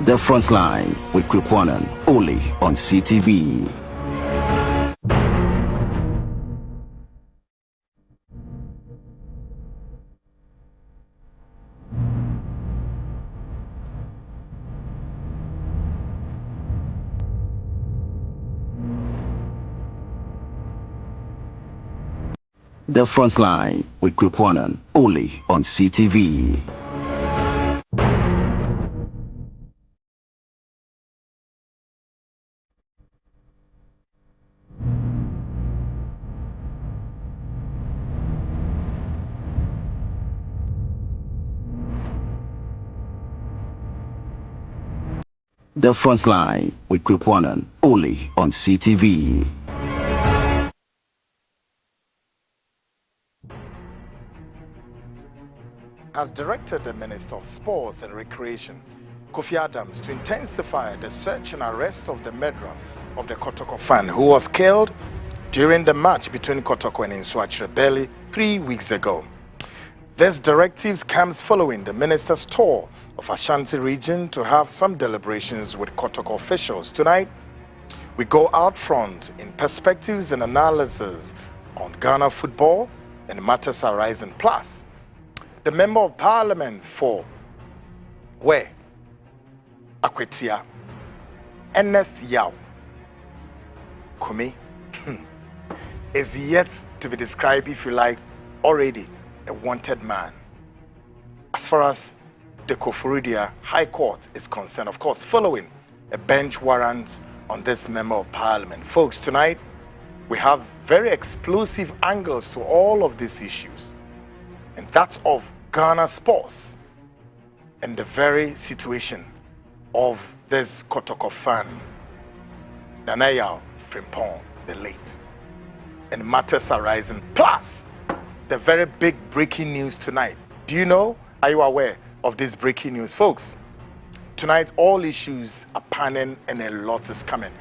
The Frontline with Kwekwanon, only on CTV. The Frontline with Kwekwanon, only on CTV. The Frontline with Kwekwanon, only on CTV. Has directed the Minister of Sports and Recreation, Kofi Adams, to intensify the search and arrest of the murderer of the Kotoko fan who was killed during the match between Kotoko and Nswachire barely 3 weeks ago. This directive comes following the Minister's tour of Ashanti region to have some deliberations with Kotoko officials. Tonight, we go out front in perspectives and analysis on Ghana football and matters arising. Plus, the Member of Parliament for where Akwetia, Ernest Yao Kumi, is yet to be described, if you like, already a wanted man. As far as the Koforidua High Court is concerned, of course, following a bench warrant on this Member of Parliament. Folks, tonight we have very explosive angles to all of these issues, and that's of Ghana sports and the very situation of this Kotoko fan, Nanaya Frimpong, the late, and matters arising. Plus, the very big breaking news tonight. Do you know? Are you aware of this breaking news, folks? Tonight, all issues are panning and a lot is coming.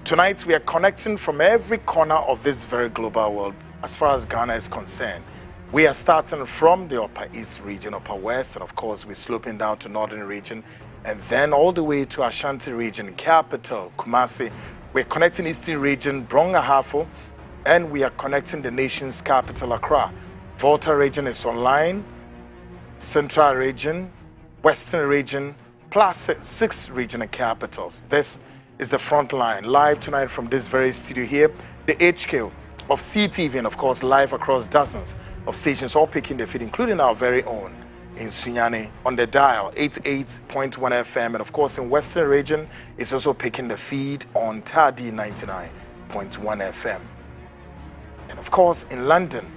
Tonight, we are connecting from every corner of this very global world as far as Ghana is concerned. We are starting from the Upper East region, Upper West, and of course, we're sloping down to Northern region, and then all the way to Ashanti region, capital, Kumasi. We're connecting Eastern region, Brong-Ahafo, and we are connecting the nation's capital, Accra. Volta region is online, Central region, Western region, plus 6 regional capitals. This is the Frontline, live tonight from this very studio here, the HQ of CTV, and of course live across dozens of stations, all picking the feed, including our very own in Sunyani on the dial 88.1 FM, and of course in Western region it's also picking the feed on Tadi 99.1 FM, and of course in London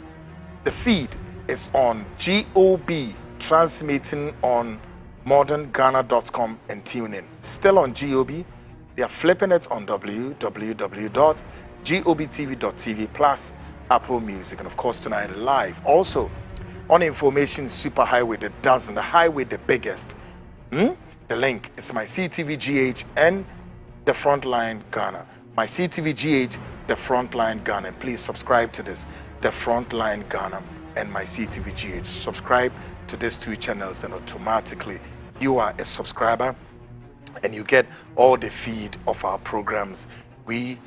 the feed is on GOB, transmitting on modernghana.com and TuneIn. Still on GOB, they are flipping it on www.gobtv.tv plus Apple Music, and of course tonight live also on Information Superhighway, the dozen, the highway, the biggest. The link is my CTV-GH and the Frontline Ghana. My CTV-GH, the Frontline Ghana. And please subscribe to this, the Frontline Ghana and my CTV-GH. Subscribe to these 2 channels and automatically you are a subscriber and you get all the feed of our programs we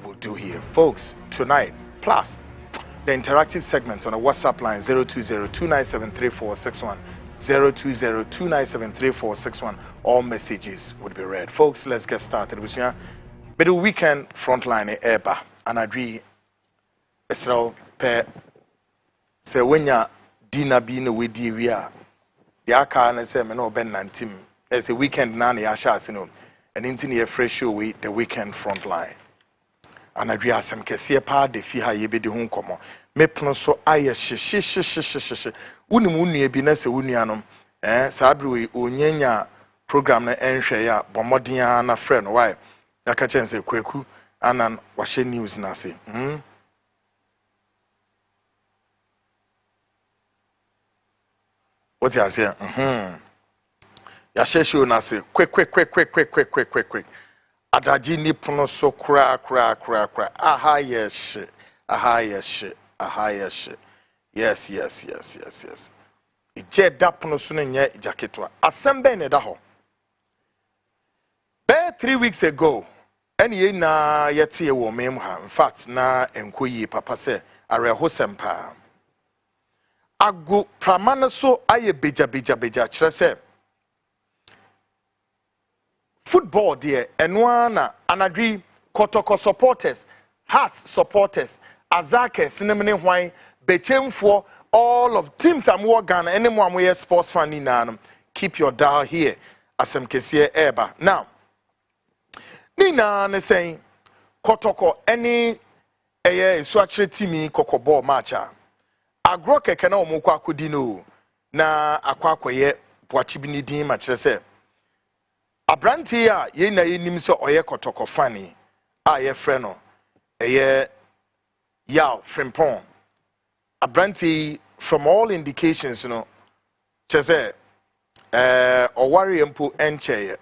will do here. Folks, tonight, plus the interactive segments on a WhatsApp line 020-297-3461, 020-297-3461. All messages would be read. Folks, let's get started. Middle weekend Frontline eba and agree Esra pe se wenya dina bi no wedi wi a the aka na say me no ben nantim as a weekend na na ya sha no and into a fresh show we the weekend Frontline. And I agree asem kese pa de fi ha ye be de ho nkomo me pno so aye hye unim unua bi na se unuanom saadru onyanya program na enhwe ya bomoden na frɛ no why yaka chense kwaku anan wahye news na se what you say ya show na se quick adaji ni pono so kra aha yes yes ije da pono so na nya jaketwa asem ben ne da ho About 3 weeks ago, any na yeti a woman, in fact, na enkoyi papa se areho sempa. Ago pramana so aye beja kyerɛ sɛ football deɛ ɛnoa na anadwi kotoko supporters, Hearts supporters, Azakes, cinnamon hwan, Bechemfo, all of teams am Ghana, any more sports fan in keep your dial here as I'm eba. Now, Nina ne saying Kotoko any swatchere timi koko ball matcha. Agro keke na omukwa kudino na akwakwa ye bwachibini din matchere se. Abranti ya ye na ye nimso oye Kotoko fani a ye freno eye yaw frimpon. Abranti from all indications, you know, chese or worry mpo enche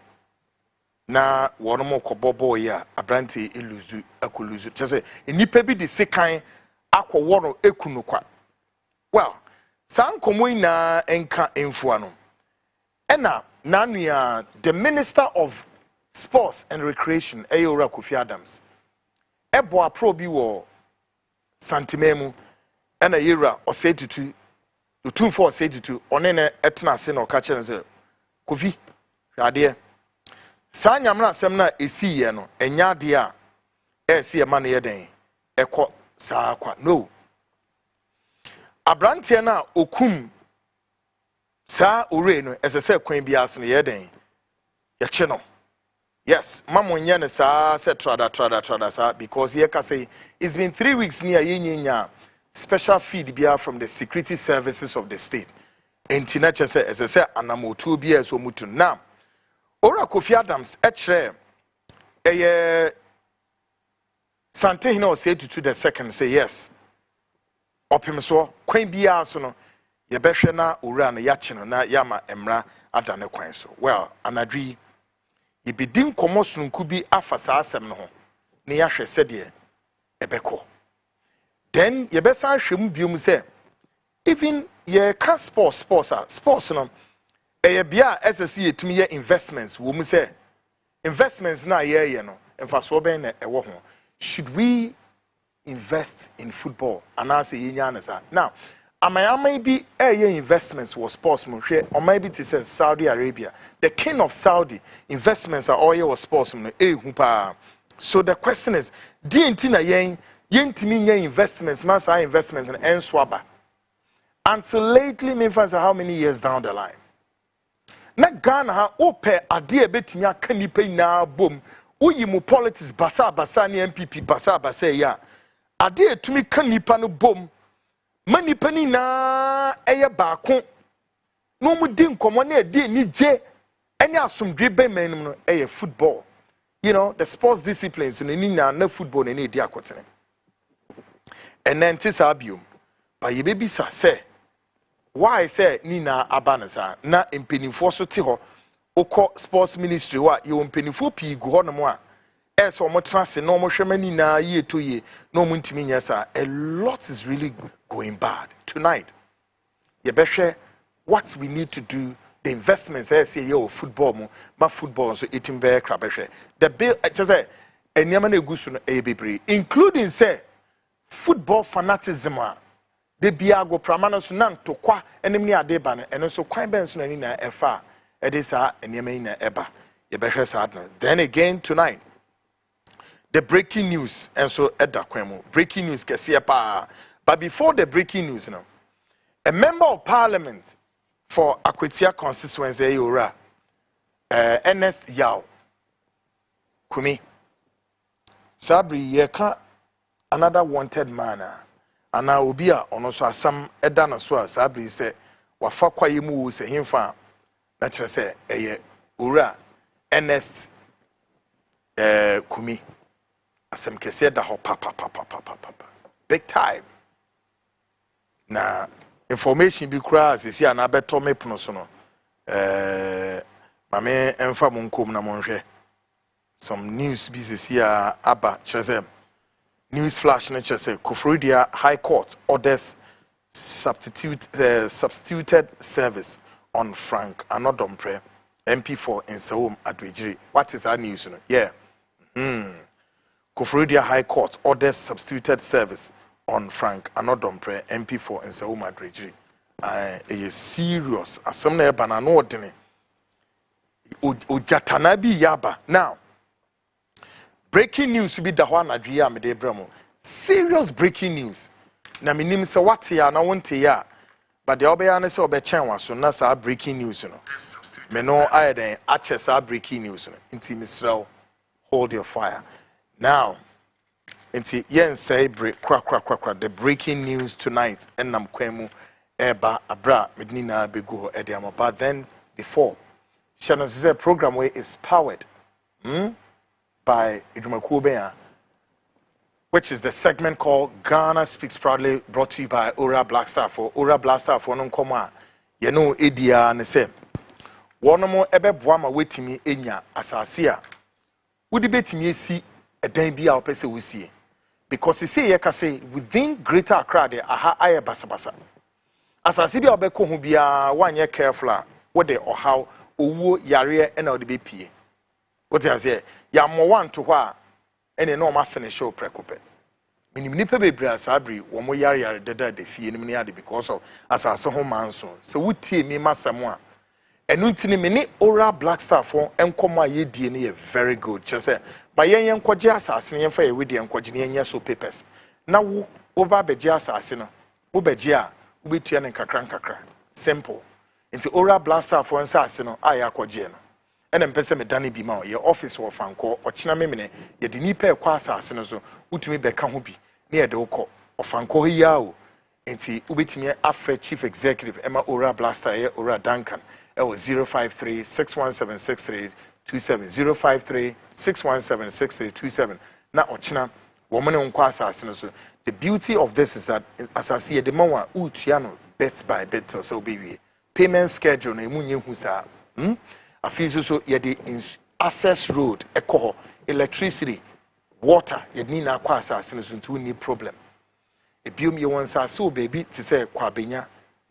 na wonomo kobobo ya abranti iluzu akuluzu chese enipa bi de sekan akwo wono ekunu kwa. Well, san komo na enka enfua no ena nanua the Minister of Sports and Recreation Ayora Kofi Adams ebo aprobi wo santimemu ena yera osetutu utumfo osetutu onene etna ase na okache nse Kofi hwade saa nyamra asem na esi ye no enya de a esi ye ma no ye den ekọ saa kwa no abrantie na okum saa ore no esese kwan bia so no ye den ye che no yes mamonye ne saa se trada saa because ye ka say it's been 3 weeks near yenyanya special feed bia from the security services of the state entina che se esese anamotu bia so mutu now Ora Kofi Adams etre eye Santehina say to the second say yes opim so kwan bia so no ye behwe na ora na yache no na yama emra adane kwan so well anadwi ye bedin komosunku bi afasa asem no ho na yahwe sede ebeko then ye besan hwem biom say even ye ka sports no bia SSC etumi ye investments wo mu say investments na ye no emfaso ben na ewo ho should we invest in football and I say yenya na sa now amay bi ye investments was sports mo hwe o may be to say Saudi Arabia the king of Saudi investments are all your sports mo hu pa so the question is di ntina yentimi nya investments man say investments and enswaba until lately me fancy how many years down the line na Ghana ha ope ade ebetimi aka nipa na bom uyi mu politics basa ni NPP basa ya ade etumi ka nipa no bom manipa ni na eye baako no mu di nkomo na ade ni je ene asomdwe be manum no eye football you know the sports disciplines no ni na football na edi akotene and then tisabium ba ye bebi sa say why say Nina Abanasa na impenifo so te ho okọ sports ministry wa ye impenifo pi gu ho no mo a eso mo trase no mo hwemani na ye to ye no mo ntimi nya sa a lot is really going bad tonight ye behwe what we need to do the investments say ye football mo ma football so etim be kra behwe the bill just say eniama na egusu no e bebre including say football fanaticism de biago pramana so nan to kwa enim ni ade ba no eno so kwan ben so nani na efa e de sa enema ina eba ye behwe sa adno then again tonight the breaking news and so eda kwan mu breaking news kese pa but before the breaking news you know a member of parliament for Akwetia constituency Ayora Ernest Yaw Kumi Sabri yeka another wanted man ana obi a ono so asam eda na so a sabri se wafa kwaye mu se himfa na kire se eye owura Ernest Kumi asem kese da ho papa big time na information bi kura asisi ana beto mepono so no mame emfa mo nkom na monhwe some news bi sisi a aba kire se news flash nature say Kufridia High Court orders substituted service on Frank Anodompre MP4 in Sawum Adwejiri. What is our news? Yeah. Kofrodia High Court orders substituted service on Frank Anodompre, MP4 in Sawum Adwejiri. It is serious. As some near banana ordinary. Ojatanabi Yaba. Now, breaking news to be the one Adria Mede Bramo. Serious breaking news. Na minim se what ya na wonte ya. But the obeyane se obechan wa so na sa breaking news no. Me no ayeden ache sa breaking news no. Inti misraw hold your fire. Now, inti yen say break crack the breaking news tonight enam kwemu eba abra medina begu ediamo. But then before Shannon's program way is powered by Idumakubeya, which is the segment called Ghana Speaks Proudly, brought to you by Ora Blackstar. For Ora Blackstar for non koma, you know Edia and the same. One more ebe boama wetimi enya asasia. Would debate me see a den be our person we see. Because you say you can say within Greater Accra there aha aye basabasa. Asasi bi obeko hu bia one year careful what they or how owo yare and the BPA. What I say, ya mo one to wha and no ma finish show precope. Minim nipa bebre asabri wo mo yare deda de fie nim ne because of asase ho manso. So wutie mi masamo a enu ntini me ne Ora Blackstar for enkomo ayedie ne very good. Just say ma yen kwaje asase ne fa ye we de enkwaje ne nya so papers. Na wo over beje asase no. Wo beje a wo betua ne kakra. Simple. Into Ora Blackstar for asase no aya kwaje no. And then person me dani bi ma your office or fanko or china memene ye di nipa kwa asase no so utumi beka ho bi na ye de wokọ ofanko ya o enti ubetimi afre chief executive Emma Ora Blackstar ye Ora Duncan e was 053-617-6327 053-617-6327 na ochina wo mo ne nkọ asase no so. The beauty of this is that asase ye de ma wa utua no bit by bit so be payment schedule na emu nyehu sa afiso so yede access road echo electricity water yedni na kwa asase no so ntu ni problem ebiom ye won sa so baby ti say kwa benya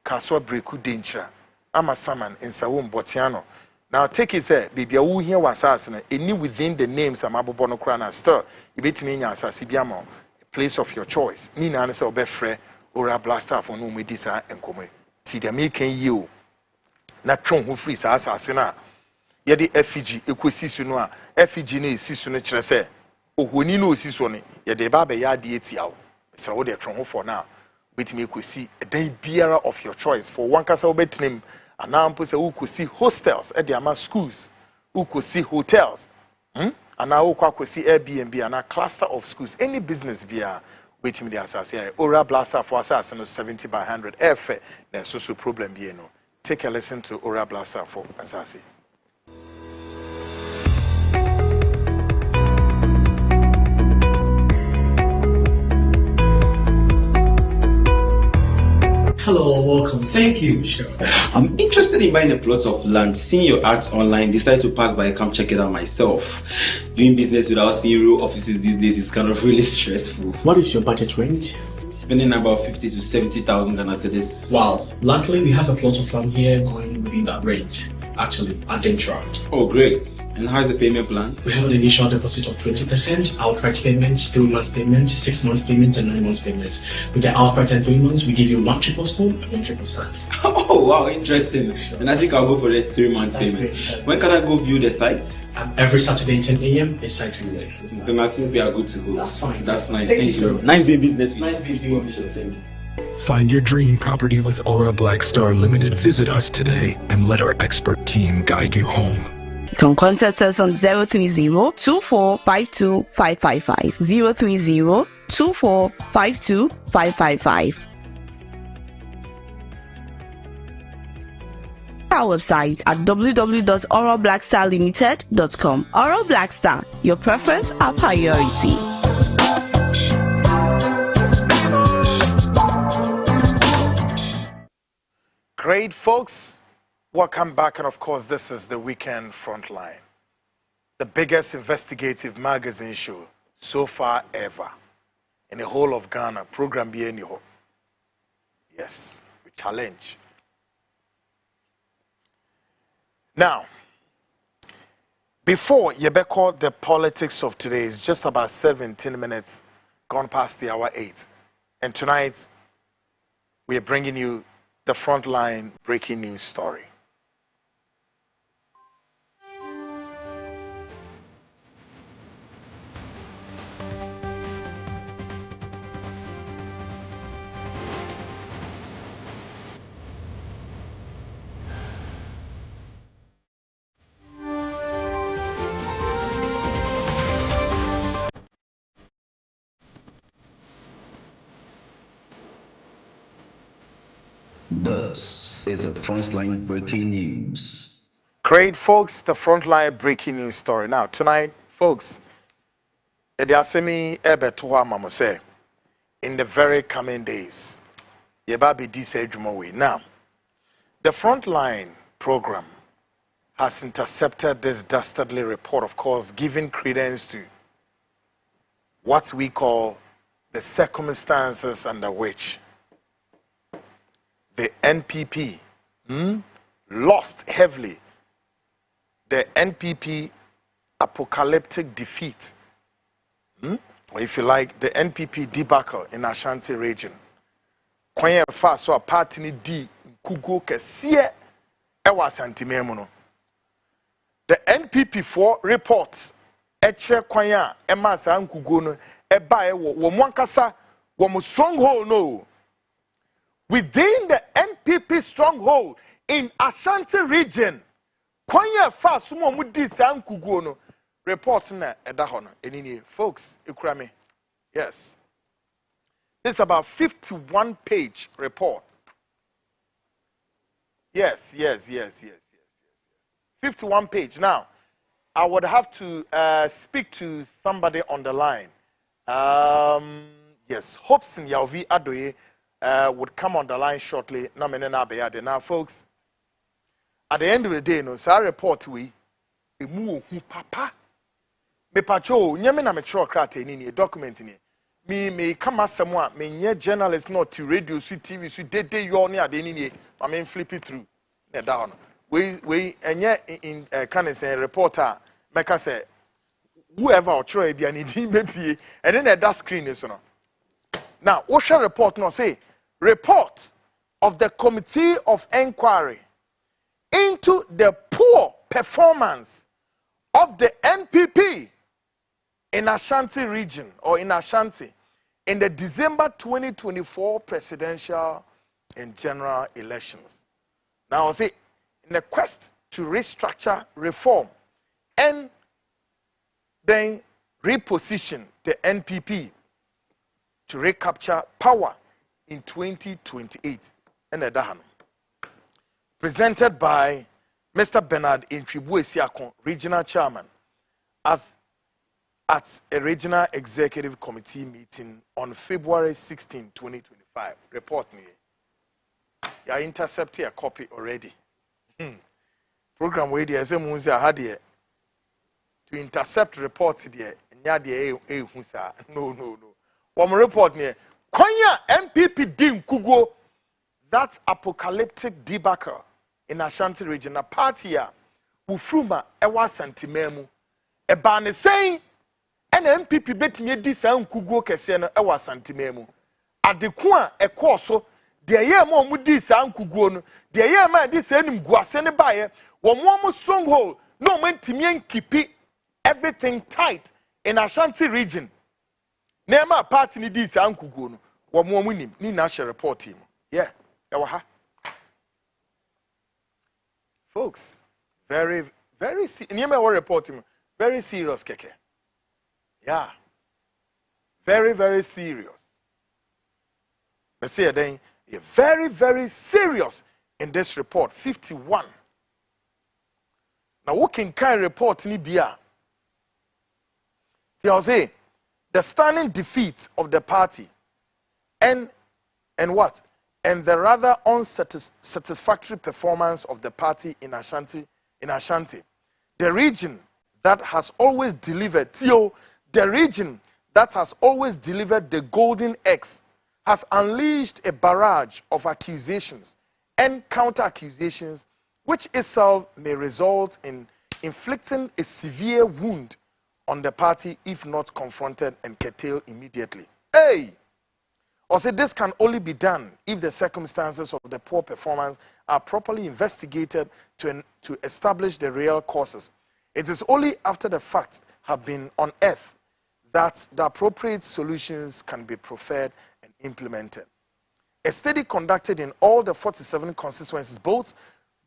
kaso breaku danger ama saman insawom botiano. Now take it say bibia wo hia wasase no any within the names amabobo no kra na still you betimi nya asase bia ma place of your choice ni na say obefre Ora Blackstar for no medi sa enkomo ti dem kan yi o na twon ho free sa asase na yedi FG ekosisu no a FG na esisu no kire se ohoni na osisu no yedi ba be ya de etiawo se wo de twon ho for na betimi ekosi edan biara of your choice for one kasa obetnim anampo se ukosi hostels e de ama schools ukosi hotels ana ukwakosi Airbnb ana cluster of schools any business bia betimi de asase Ora Blackstar for asase no 70 by 100 F na so problem bia no. Take a listen to Ora Blackstar for asase. Hello, welcome. Thank you. Sure. I'm interested in buying a plot of land. Seeing your ads online, decided to pass by, come check it out myself. Doing business without seeing real offices these days is kind of really stressful. What is your budget range? Spending about 50 to 70,000 Ghana cedis. Wow. Luckily, we have a plot of land here going within that range. Actually, at Dentra. Oh, great. And how's the payment plan? We have an initial deposit of 20%, outright payments, 3 months payment, 6 months payment, and 9 months payments. With the outright and 3 months, we give you 1 triple stone and 1 triple sand. Oh, wow, interesting. Sure. And I think I'll go for the 3 months payment. When can I go view the site? Every Saturday, 10 a.m. is site viewing. Then I think we are good to go. That's fine. That's nice. Thank you. Nice doing business with you. Nice doing business. Thank you. Find your dream property with Ora Blackstar Limited. Visit us today and let our expert team guide you home. You can contact us on 030-2452-555, 030-2452-555. Our website at www.oralblackstarlimited.com. Ora Blackstar, your preference, our priority. Great, folks. Welcome back. And of course, this is the weekend Frontline, the biggest investigative magazine show so far ever in the whole of Ghana. Program be anyhow. Yes, we challenge. Now, Before Yebeko, the politics of today is just about 17 minutes gone past the hour 8. And tonight, we are bringing you the Frontline breaking news story. This is the Frontline breaking news. Great, folks, the Frontline breaking news story. Now, tonight, folks, in the very coming days, Yebabi Dise. Now, the Frontline program has intercepted this dastardly report, of course, giving credence to what we call the circumstances under which the NPP lost heavily. The NPP apocalyptic defeat, or if you like, the NPP debacle in Ashanti region. Kwanye fa so a party ni di kugo kesiye ewa santimemuno. The NPP for reports eche kwanya ema sa nkugo no eba ewo wo mwankasa wo stronghold no. Within the NPP stronghold in Ashanti region, kwanya fa sumo mudi sa nkugo no report na edaho no enini folks ekurame. Yes. It's about 51-page report. Yes. 51-page. Now, I would have to speak to somebody on the line. Yes, Hopson Yauvi Adoye would come on the line shortly. Now, folks, at the end of the day, no, so I report we move papa. Me pacho, nyame na me trokrate ni document ni. Me come as someone, me nye journalist not to radio, su TV, su day you on ya ni. I mean flip it through. Ne down. We in can say reporter make us say whoever or try be an maybe and then that screen is no. Now, what shall report no say? Report of the Committee of Inquiry into the poor performance of the NPP in Ashanti region or in Ashanti in the December 2024 presidential and general elections. Now, see, in the quest to restructure, reform, and then reposition the NPP to recapture power in 2028. And presented by Mr. Bernard Intribu-Esiakon, regional chairman, at a regional executive committee meeting on February 16, 2025. Report me. You intercepted a copy already. Program where there is a museum had to intercept reports there. No. One report near Kwanya MPP Dim Kugo, that apocalyptic debacle in Ashanti region, a party ya Ufruma Ewa Santimemu, a ban saying an MPP bet me this and Kugo Kesiana Ewa Santimemu. At the Kwa a course, the year more Mudis and Kugono, the year man this end Guasene buyer, one more stronghold, no man Timian keep everything tight in Ashanti region. Nema party ni this and Kugono, one more winning, ni national report him. Yeah, Ewaha. Folks, very reporting, very serious, keke. Yeah, very serious. Let's say then, very serious in this report. 51. Now, what can report ni biya? I'll say the stunning defeat of the party, and what? And the rather unsatisfactory performance of the party in Ashanti, the region that has always delivered, the region that has always delivered the golden eggs, has unleashed a barrage of accusations and counter-accusations, which itself may result in inflicting a severe wound on the party if not confronted and curtailed immediately. Hey! Or say this can only be done if the circumstances of the poor performance are properly investigated to establish the real causes. It is only after the facts have been unearthed that the appropriate solutions can be preferred and implemented. A study conducted in all the 47 constituencies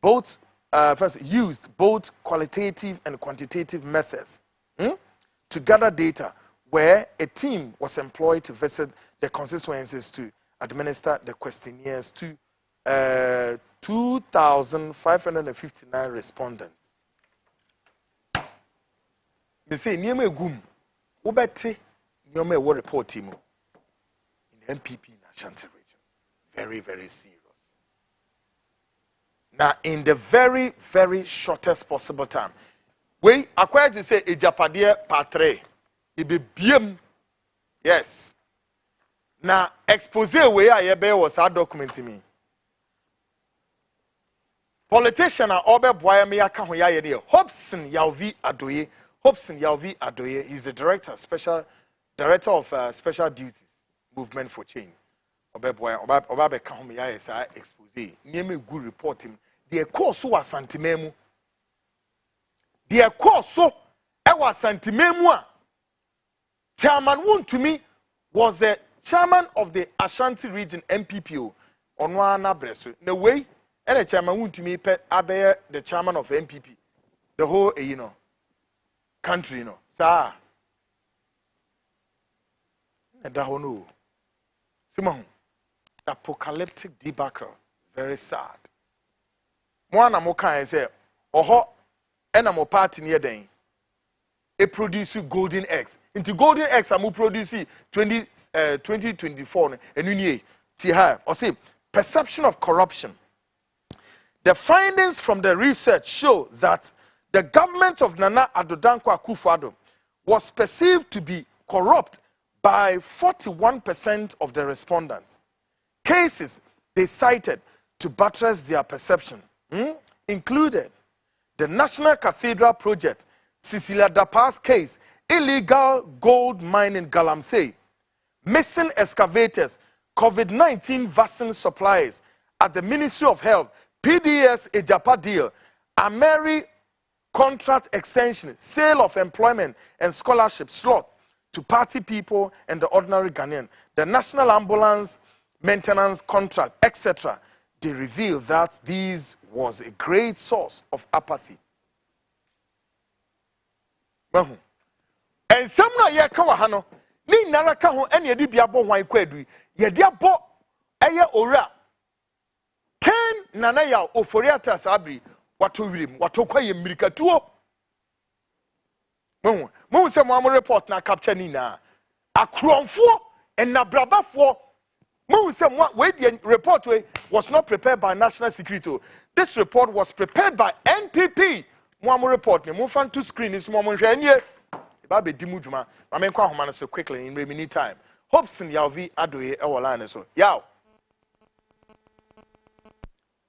first used both qualitative and quantitative methods to gather data, where a team was employed to visit the constituencies to administer the questionnaires to 2,559 respondents. They say, Niame Gum, Ubete, Niame war report team in NPP in Ashanti region. Very, very serious. Now, in the very, very shortest possible time, we acquired to say, Ejapadia patre, ibe biem, yes. Now, expose where I was our document to me. Politician are Obe Boyami Akahoya, Hobson Yalvi Adoye. Hobson Yalvi Adoye is the director of special duties, movement for change. Obe Kahoya is our expose. Name good reporting. The course was Santimemu. The course was Santimemu. Chairman Woon to me was the chairman of the Ashanti region NPP. Onwana Bresu. No way, and the chairman Woon to me abe the chairman of NPP. The whole country, Sir. Dahono. Simon. Apocalyptic debacle. Very sad. One amoka say, oho, enamo party near den. It produce golden eggs. Into golden eggs, amu produce 2024 and uniye. Tiha. Or say perception of corruption. The findings from the research show that the government of Nana Addo Dankwa Akufo-Addo was perceived to be corrupt by 41% of the respondents. Cases they cited to buttress their perception included the National Cathedral Project, Cecilia Dapa's case, illegal gold mining Galamsey, missing excavators, COVID-19 vaccine supplies at the Ministry of Health, PDS Ejapa deal, Ameri contract extension, sale of employment and scholarship slot to party people and the ordinary Ghanaian, the National Ambulance Maintenance contract, etc. They reveal that this was a great source of apathy. And some na ye ka wahano ni nara ka ho ene de bia bo hwan kwadu ye de abo eye ora ken nana ya oforiata sabri wato wirim wato kwaye mirikatuo mo se mo am report na capture ni na akronfo en nabrabafo mo se mo we the report we was not prepared by national security. This report was prepared by NPP. Mo am report ni mo fan to screen is mo hwe anye ba be dimu djuma ma me kwa homa so quickly in remaining time. Hobson Yalvi Adoye e wala na so yaw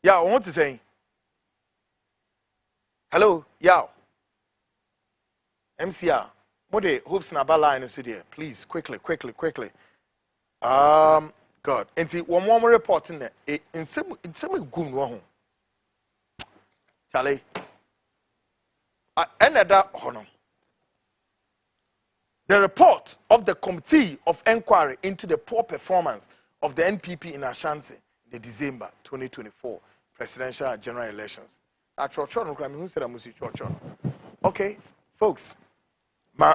I want to say hello yaw MCR mode Hobson abala in so there please quickly God enti one more reporting in some gun ho Charlie another honor. The report of the Committee of Inquiry into the poor performance of the NPP in Ashanti in the December 2024 presidential general elections. Okay, folks. Now,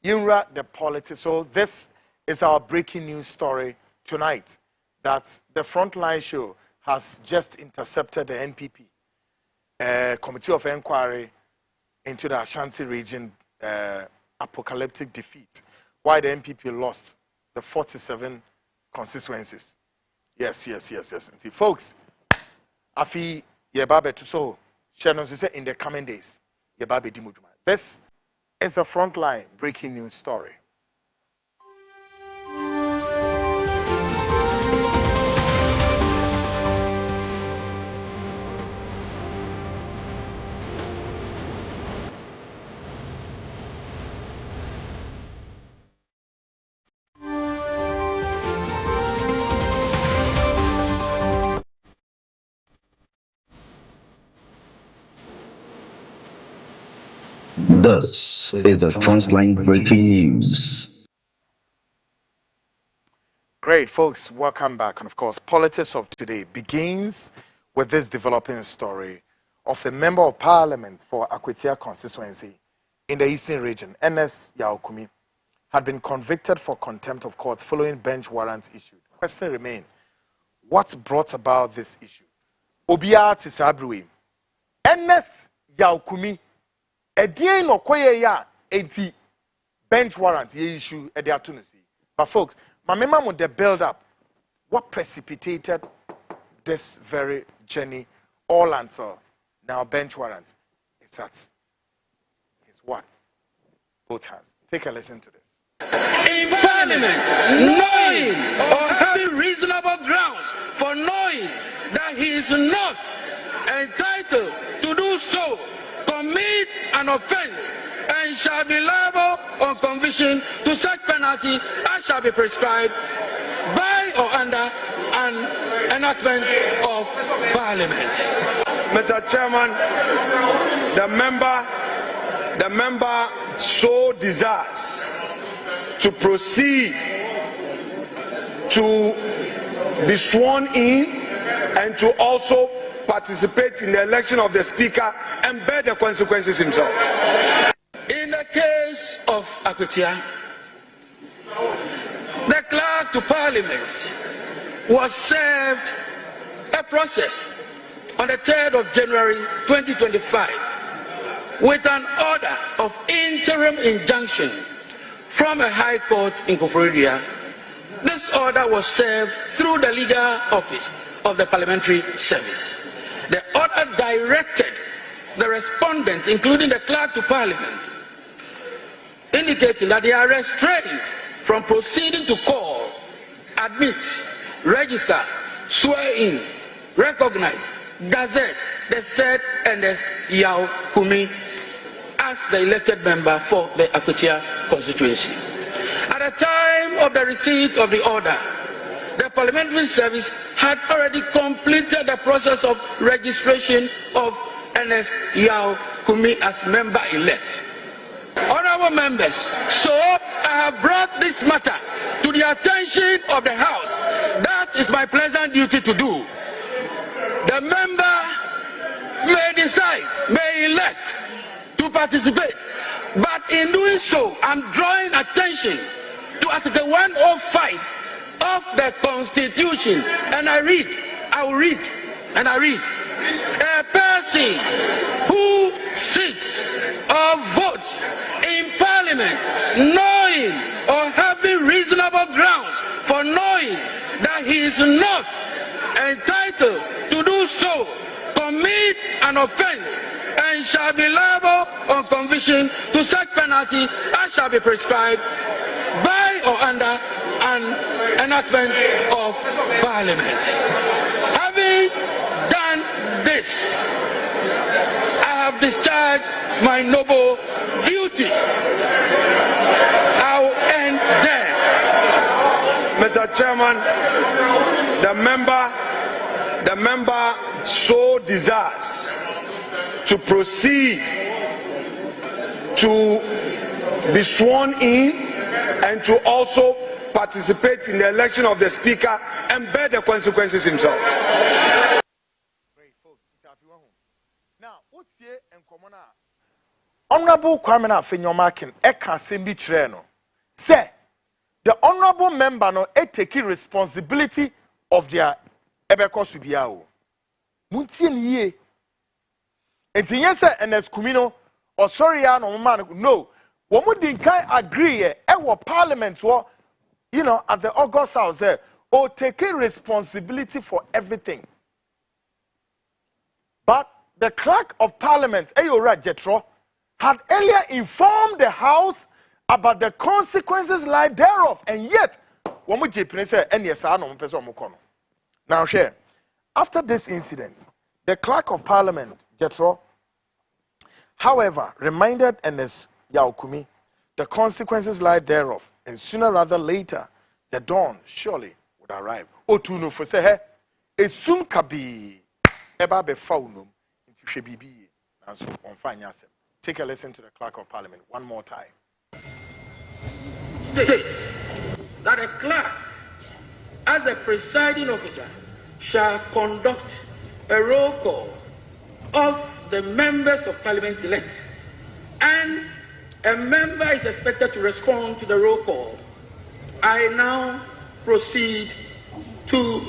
Yinra the politics. So this is our breaking news story tonight that the Frontline show has just intercepted the NPP Committee of Inquiry into the Ashanti region apocalyptic defeat. Why the NPP lost the 47 constituencies. Yes. See, folks, afi yebabe to so Shannon say in the coming days yebabe dimujuma. This is the Frontline breaking news story. This is the Frontline breaking news. Great, folks. Welcome back. And of course, politics of today begins with this developing story of a member of parliament for Akwetia constituency in the eastern region, NS Yaokumi, had been convicted for contempt of court following bench warrants issued. Question remains, what brought about this issue? Obia Tisabri, NS Yaokumi, a day no koye ya enti bench warrant ye issue at the Atunusi. But folks, my memory with the build up, what precipitated this very journey all until now bench warrant is at his what? Both hands. Take a listen to this. In Parliament, knowing or having reasonable grounds for knowing that he is not entitled to do so, commits an offense and shall be liable on conviction to such penalty as shall be prescribed by or under an enactment of Parliament. Mr. Chairman, the member so desires to proceed to be sworn in and to also participate in the election of the Speaker and bear the consequences himself. In the case of Akwetia, the clerk to Parliament was served a process on the 3rd of January 2025 with an order of interim injunction from a high court in Koforidua. This order was served through the legal office of the parliamentary service. The order directed the respondents, including the clerk to Parliament, indicating that they are restrained from proceeding to call, admit, register, swear in, recognize, gazette the said Ernest Yaokumi as the elected member for the Akwetia constituency. At the time of the receipt of the order, the parliamentary service had already completed the process of registration of Ernest Yaokumi as member-elect. Honorable members, so I have brought this matter to the attention of the House. That is my pleasant duty to do. The member may decide, may elect to participate, but in doing so, I'm drawing attention to Article 105 of the Constitution, and I will read, a person who sits or votes in Parliament knowing or having reasonable grounds for knowing that he is not entitled to do so, commits an offense and shall be liable on conviction to such penalty as shall be prescribed by or under an enactment of Parliament. Having done this, I have discharged my noble duty. I will end there. Mr. Chairman, the member so desires to proceed to be sworn in and to also participate in the election of the Speaker and bear the consequences himself. Now, what's here and common? Honorable Kwame Afenyomakin, Eka Sembi Treno, say the honorable member no taking responsibility of their Ebeko Subiao. Muntien ye. And yes, and as Kumino or sorry, no. One would agree, our parliament, you know, at the August House, or taking responsibility for everything. But the clerk of parliament, Ayora Jetro, had earlier informed the House about the consequences like thereof, and yet, one would say, and yes, I know now, share. After this incident, the clerk of parliament, Jetro, however, reminded Ernest Yaokumi the consequences lie thereof, and sooner rather later, the dawn surely would arrive. Otuno for say, a soon kabi eba be faunum into shebibi, and so on fine yourself. Take a listen to the Clerk of Parliament one more time. States that a clerk, as the presiding officer, shall conduct a roll call of the members of Parliament elect, and a member is expected to respond to the roll call. I now proceed to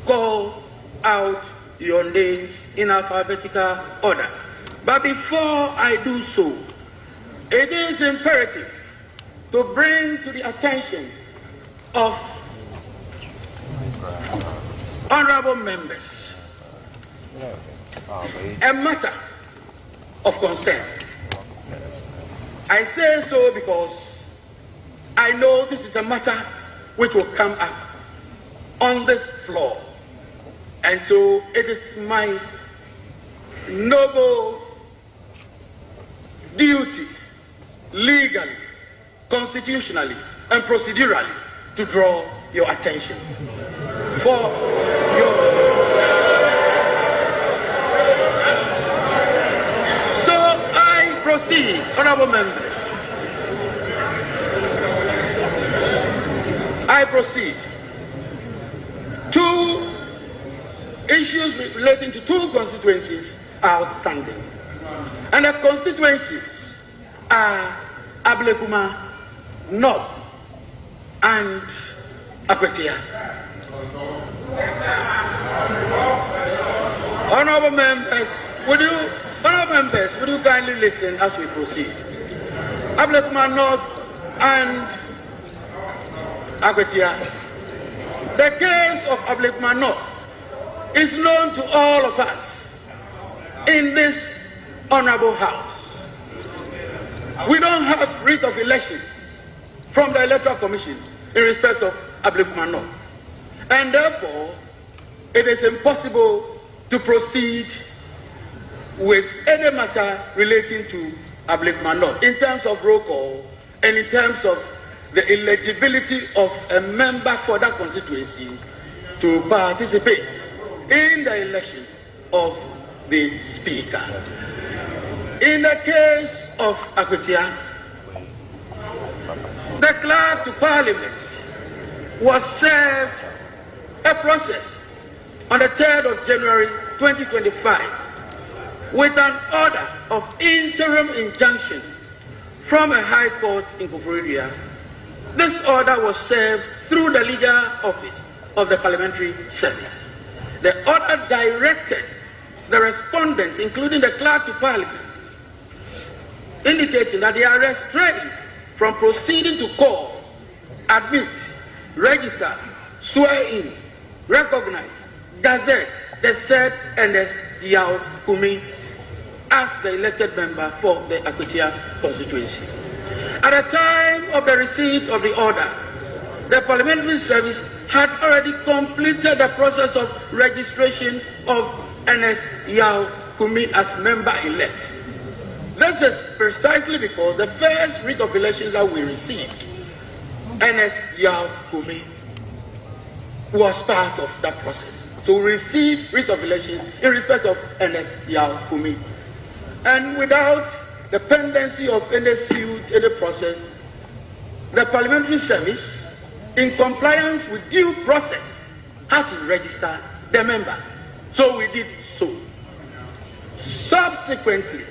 call out your names in alphabetical order. But before I do so, it is imperative to bring to the attention of honorable members a matter of concern. I say so because I know this is a matter which will come up on this floor. And so it is my noble duty, legally, constitutionally, and procedurally, to draw your attention for your. So I proceed, honorable members. I proceed. Two issues relating to two constituencies are outstanding. And the constituencies are Ablekuma North and Akwetia. Honorable members, would you kindly listen as we proceed? Ablekuma North and Akwetia. The case of Ablekuma North is known to all of us in this honorable house. We don't have writ of elections from the Electoral Commission in respect of Ablekuma North. And therefore, it is impossible to proceed with any matter relating to Ablekuma North in terms of roll call and in terms of the eligibility of a member for that constituency to participate in the election of the Speaker. In the case of Akwetia, the Clerk to Parliament was served a process on the 3rd of January 2025 with an order of interim injunction from a High Court in Koforidua. This order was served through the legal office of the Parliamentary Service. The order directed the respondents, including the Clerk to Parliament, indicating that they are restrained from proceeding to call, admit, register, swear in, recognize, gazette the said Ernest Yao Kumi as the elected member for the Akwetia constituency. At the time of the receipt of the order, the Parliamentary Service had already completed the process of registration of Ernest Yao Kumi as member-elect. This is precisely because the first writ of elections that we received, Ernest Yao Kumi was part of that process. So we received writ of elections in respect of Ernest Yao Kumi. And without the pendency of any suit, any process, the Parliamentary Service, in compliance with due process, had to register the member. So we did so. Subsequently,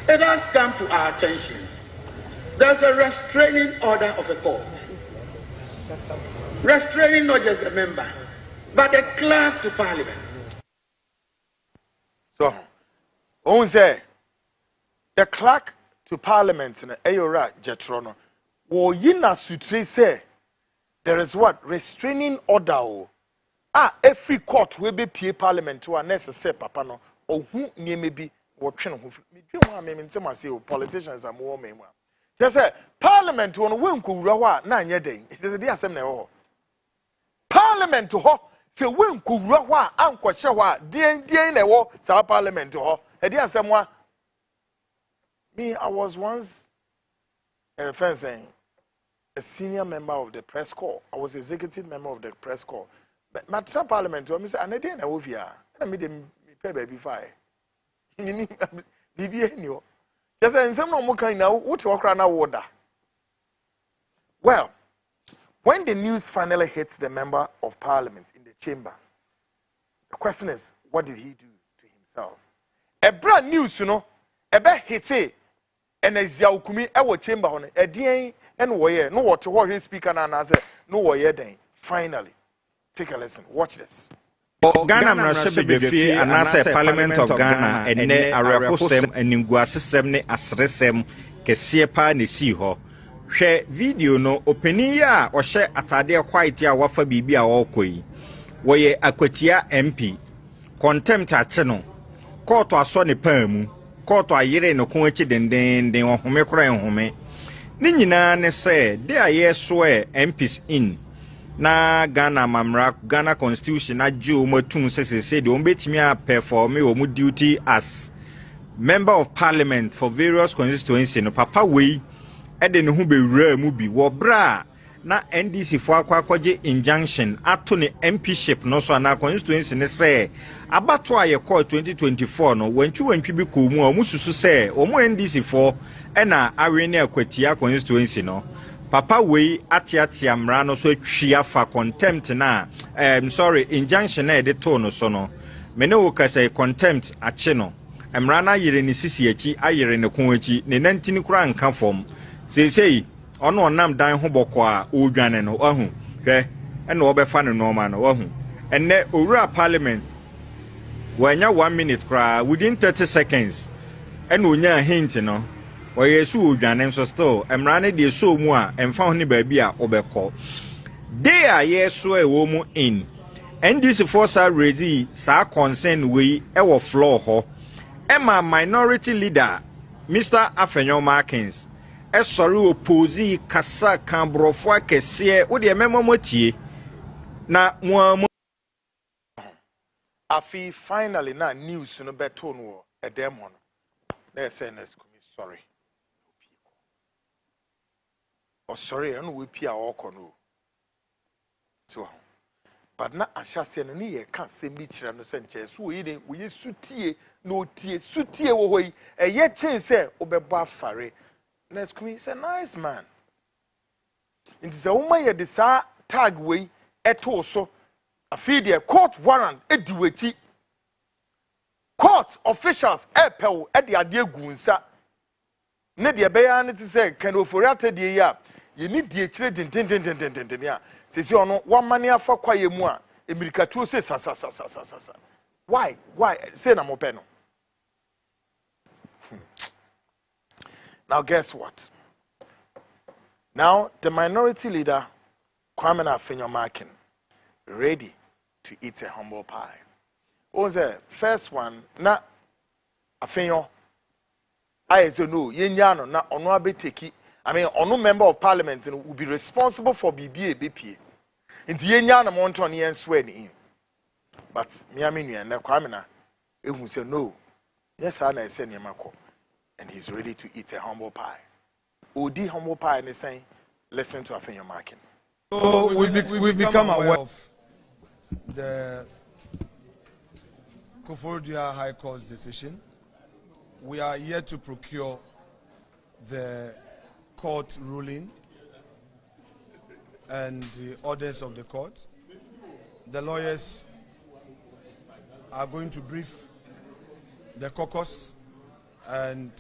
it has come to our attention. There's a restraining order of the court. Restraining not just the member, but the Clerk to Parliament. So, on say, the Clerk to Parliament in Ayora Jetrono, wo yina sutre say, there is what? Restraining order. Every court will be PA Parliament to a necessary papa no, or who near maybe what train who me politicians are more men. Just say, Parliament won't win Kurawa, 9 year day. It is a dear same. Parliament to her, say win Kurawa, Uncle Shawa, dear lewo, Sa Parliament to her. A dear someone. Me, I was once a senior member of the press corps. I was executive member of the press corps. But my Parliament, I said, I didn't know if you are. I made them pay baby fire. Bibi anyo. Just in some no kind now, what you walk now water. Well, when the news finally hits the member of parliament in the chamber, the question is, what did he do to himself? A brand news, you know, a bit hit it, and as Yaukumi, our chamber on a day and warrior, no what to what his speaker and answer, no warrior day. Finally, take a listen. Watch this. Ghana Mrashabefi and answer Parliament of Ghana and ne Araposem and Ninguasem ne Asresem Kesiepa ne Siho. Share video no opinion or share atade white ya wafa bibi a okoi. Woye akwatia MP. Contempt a channel. Court to aso ne pamu. Court to ayere no kunchi den ohome kura enhome. Ni nyina ne say they are swear MPs in. Na Ghana Mamra Ghana Constitution na Jew Matun say the ombetimi a perform omu duty as member of parliament for various constituencies no papa we e de ne ho bewura mu bi wo bra na NDC fo akwaje injunction ato ne MPship no so na constituency ne say abato aye call 2024 no wantwi bi ko mu a omususu say omu NDC fo e na awe ne akwatia constituency no Papa we atiatia mra no so atwia fa contempt na injunction na de to no so no me ne wo ka say contempt ache no mra na yere ni sisi achi ayere ne kon achi ne nantini kura nka fom sei ono onam dan ho boko a odwane no ahu hwe e na obefa ne normal no ahu enne owura parliament wanya 1 minute kura within 30 seconds e na onya hint no Oye su odwane so still emrane de so mu a emfa ho ne baabi a obekọ they are yeso e wo mu in NDC force are raise sa concern we e wo floor ho Emma minority leader Mr. Afenyo Markins e sorry oppose kasa kan brofo akese wo de memomotie na mo afi finally na news no beto no e dem ho no na SNS sorry. Oh, sorry, I know we pay our no. So, but na ashase no ne can't say me chira no senche. So we sutie no sutie wo hoi. E ye chen say obebo afare. Next kumi say nice man. It is a woman ye de sa tag we eto so afi de court warrant ediwechi. Court officials epel e de ade gunsa. Ne de beya ne ti say kan ofori atade ya. You need the chile din ya. Says you know one money for kwaye mu a emirikatu say sa. Why? Say na mo pe no. Now guess what? Now the minority leader Kwame Afenyo Markin ready to eat a humble pie. What was the first one na Afenyo I say no yenyano na ono abeteki I mean, no member of parliament will be responsible for BBA BP. Into yenya na monton yen swear in. But me and Kwamina, who say no. Yes, I say Yamako. And he's ready to eat a humble pie. Odi humble pie and they say, listen to Afenyo Markin. So we've become aware of the Koforidua High Court's decision. We are yet to procure the court ruling and the orders of the court. The lawyers are going to brief the caucus and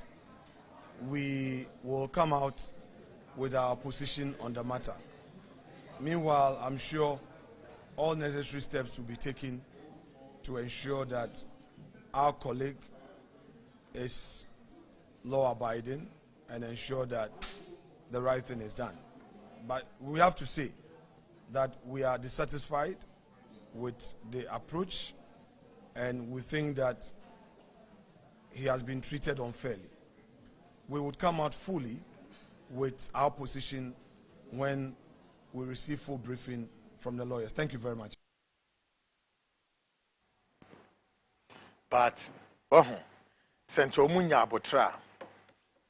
we will come out with our position on the matter. Meanwhile, I'm sure all necessary steps will be taken to ensure that our colleague is law-abiding and ensure that the right thing is done. But we have to say that we are dissatisfied with the approach and we think that he has been treated unfairly. We would come out fully with our position when we receive full briefing from the lawyers. Thank you very much. But, Central Munya Botra.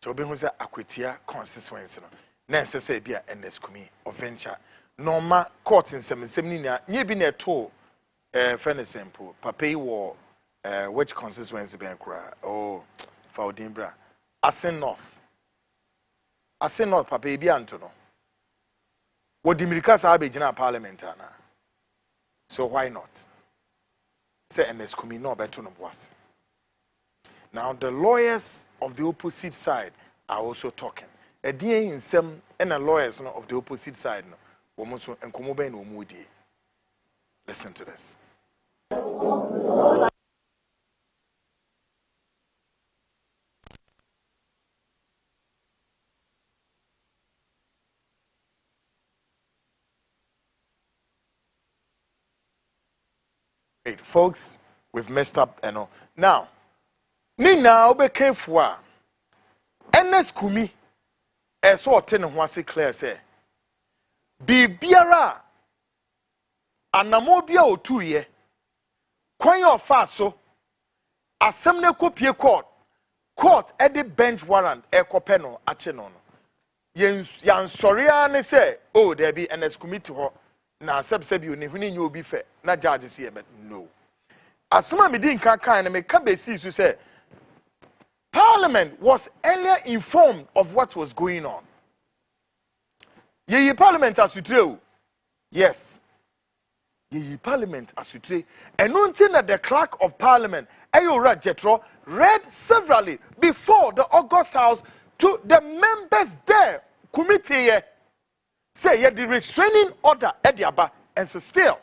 Obi hu say akwatia constituency no na ense say bia NSKumi or venture normal court nsem ni na nye bi na to friend simple papa yi wo which constituency ben kura oh Faudin bra Asin North. Asin North, Papa Ebi Antono. What Dimirika Sabe Jina Parliament. So why not? Say NS Kumi no better no was. Now the lawyers of the opposite side are also talking. A DA in some and the lawyers of the opposite side no. Listen to this. Hey, folks, we've messed up, you know. Now, Nina be careful. NS Kumi, as what ten was clear say. Be biara, anamobia o 2 year. Kwan your fast so. Assembly copy court at the bench warrant ekopeno acheno. Yan sorry ne say, oh, there be NS Kumi to her. Na sebi oni huni nyo bi fe na judge see but no asoma me din kan na me ka be see so say Parliament was earlier informed of what was going on. Ye Parliament asutre. Yes. Ye Parliament asutre. And until that the clerk of Parliament Ayora Jetro read severally before the August House to the members there committee. Say yeah, the restraining order at the aba, and so still.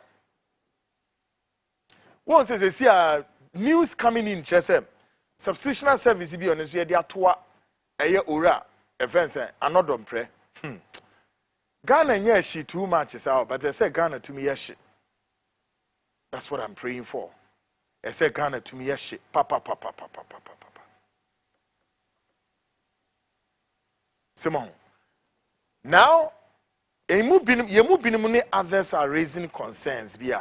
Once they see news coming in, Chesem, substitutional service be on the year toa a year ora events another pray. Ghana yes she too much is out, but they say Ghana to me yes. That's what I'm praying for. I say Ghana to me yes. Papa. Simon. Now. Others are raising concerns. You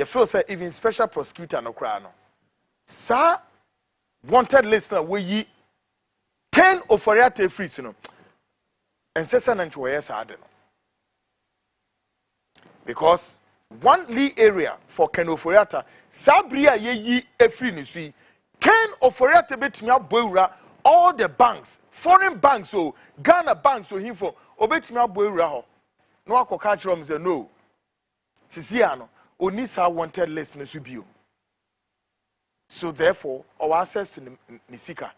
feel say even special prosecutor no cry no. Sir, wanted listener we ye 10 oforiate free no. And say sanancho yes I don't know. Because one Lee area for Ken Oforiata, Sabria ye a free ni see. Ken Oforiata betumi aboura all the banks, foreign banks, so Ghana banks, so him for obetumi aboura ho. No akoka kire say no. Tisiano, onisa wanted listeners to be. So therefore, our access to Nisika.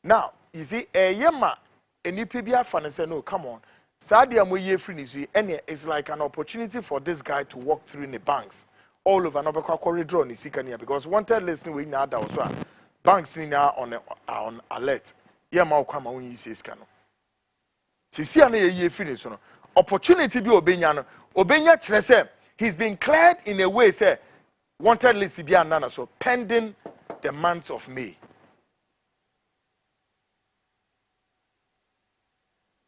Now, you see, a yema, NPP Ashanti say no, come on. Sadia mo ye free ni and it's like an opportunity for this guy to walk through in the banks all over Nobeka corridor Nisika near because wanted listening we now also. Banks in now on alert. Yema come on you says cano. Tisiano ye finish no. Opportunity be Obenyano. Obenya chere he's been cleared in a way say wanted list be nana so pending the month of May.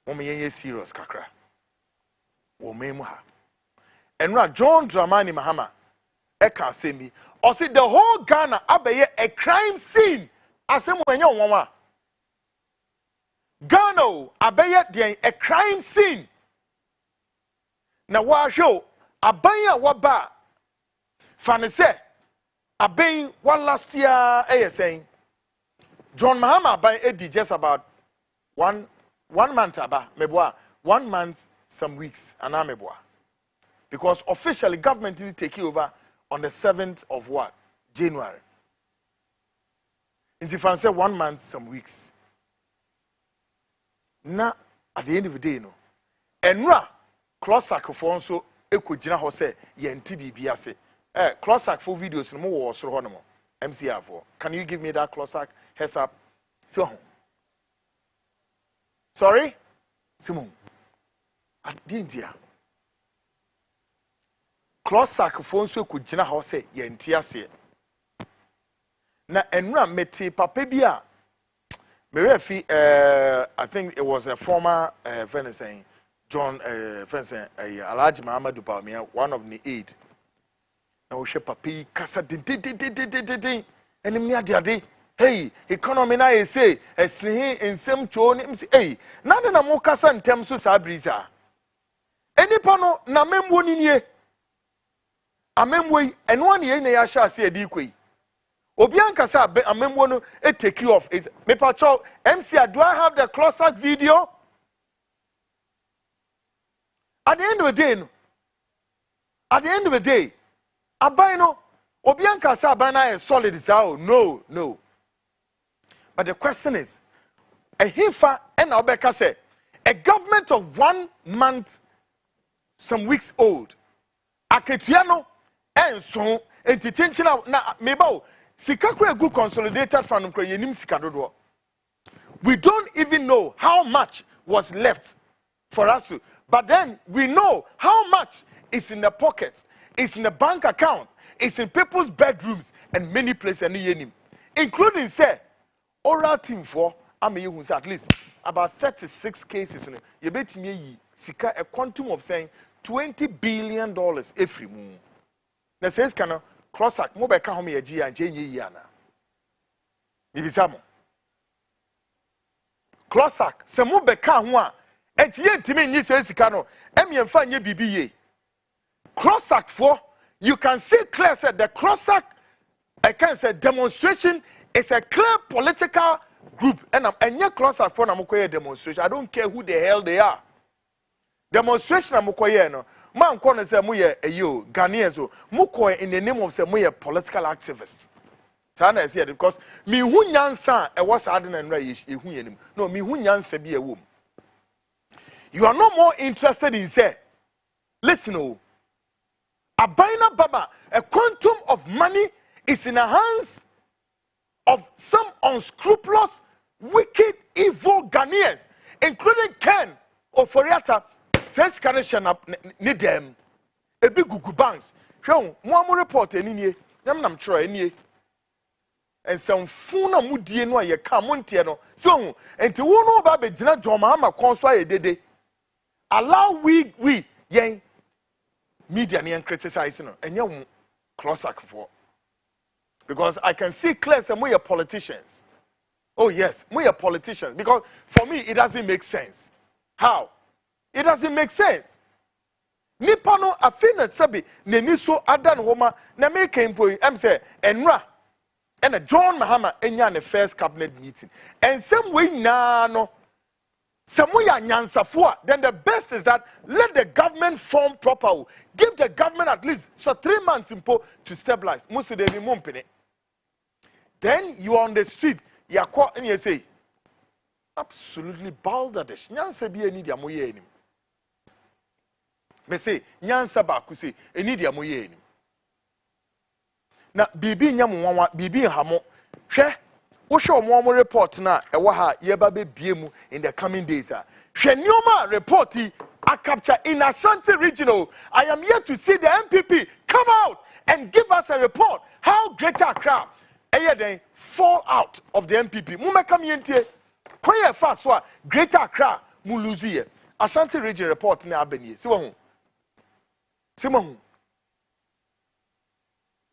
Women serious kakra. Women ha. And now John Dramani Mahama Eka Semi or see the whole Ghana abaye a crime scene. Asem wenye wonwa. Ghana abaye a crime scene. Na wa show abaya waba. Fanese abayi one last year saying John Mahama abayi edi just about one month aba meboa 1 month some weeks anameboa because officially government will take over on the 7th of what January. In France 1 month some weeks. Na at the end of the day no. Enra Closak for so ekujina ho say yenti bibia se. Closak for videos no more so ho no mo. MCR for. Can you give me that Closak heads up? So sorry? Simon. At the India. Closak for so ekujina ho say yenti ase. Na enra meti papa bia Merefi, I think it was a former saying John Alhaji Muhammad Dubamia, one of the aid. Now she papi kasa din and me ade hey economy na e say esrihi ensem cho ni msi hey na de na mo kasa ntem so sa brisa enipa no na memwo ni nie amemwo yi eno na ye na ya sha ase adi kwei Obianka sa amembo no e take you off. Is me pacho MC, do I have the closer video? At the end of the day, no. At the end of the day, Abino, Obianka sa abana is solid is out. No. But the question is, a hifa and Obeka say, a government of 1 month, some weeks old, Aketiano, and so, and Titinchina, na mebo, Sikakwe good consolidated from Ukrainian Sikadodo. We don't even know how much was left for us to, but then we know how much is in the pockets, it's in the bank account, it's in people's bedrooms, and many places, including, say, oral team for, I mean, at least about 36 cases. You bet me, Sika, a quantum of saying $20 billion every month. Now, says, can I cross out mobile come here, G and J. Yana? Maybe some Clossack, some mobile can one, and yet to me, you say, Sicano, and find your BBA. Clossack for, you can see clear said the Clossack, I can say demonstration is a clear political group, and your Clossack for Namukoya demonstration. I don't care who the hell they are. Demonstration Namukoya, no. Man, corner say, Muye, you, Ghanaians, Mukoya in the name of some political activists. Sana is here because me who nyansa e was adding and right no me who nyansa be a woman. You are no more interested in say, listen, oh, a Baina Baba, a quantum of money is in the hands of some unscrupulous, wicked, evil Ghanaians, including Ken Oforiata, says Kanation need them. A big Google banks. Show one more report any nam try any. And some funa mudie no ye ka montie no so enti wo no ba be gina joma ama konso ayedede allow we yen media ne criticize no enye wo closak for because I can see clear some we are politicians. Oh yes, we are politicians because for me it doesn't make sense. How? It doesn't make sense. Nipa no afina sabi ne ni so adan homa na make employee am say enra and a John Mahama enya the first cabinet meeting. And some way no some way nyansafo, then the best is that let the government form proper. Give the government at least 3 months to stabilize. Most of them mumpene. Then you are on the street, you are caught and you say absolutely balderdash. Nyansa bi eni dia moye enim. Me say nyansa ba ku say eni dia moye enim. Na bibi nyam nwanwa bibi hamo hwe wo hwe omo report na e wa ha ye ba be biemu in the coming days a hwe nioma report a capture in Ashanti regional. I am here to see the NPP come out and give us a report how Greater Accra then fall out of the NPP. Mu meka me entie kwaye fa so a Greater Accra mu lose here. Ashanti region report na abani si wo hu si mo hu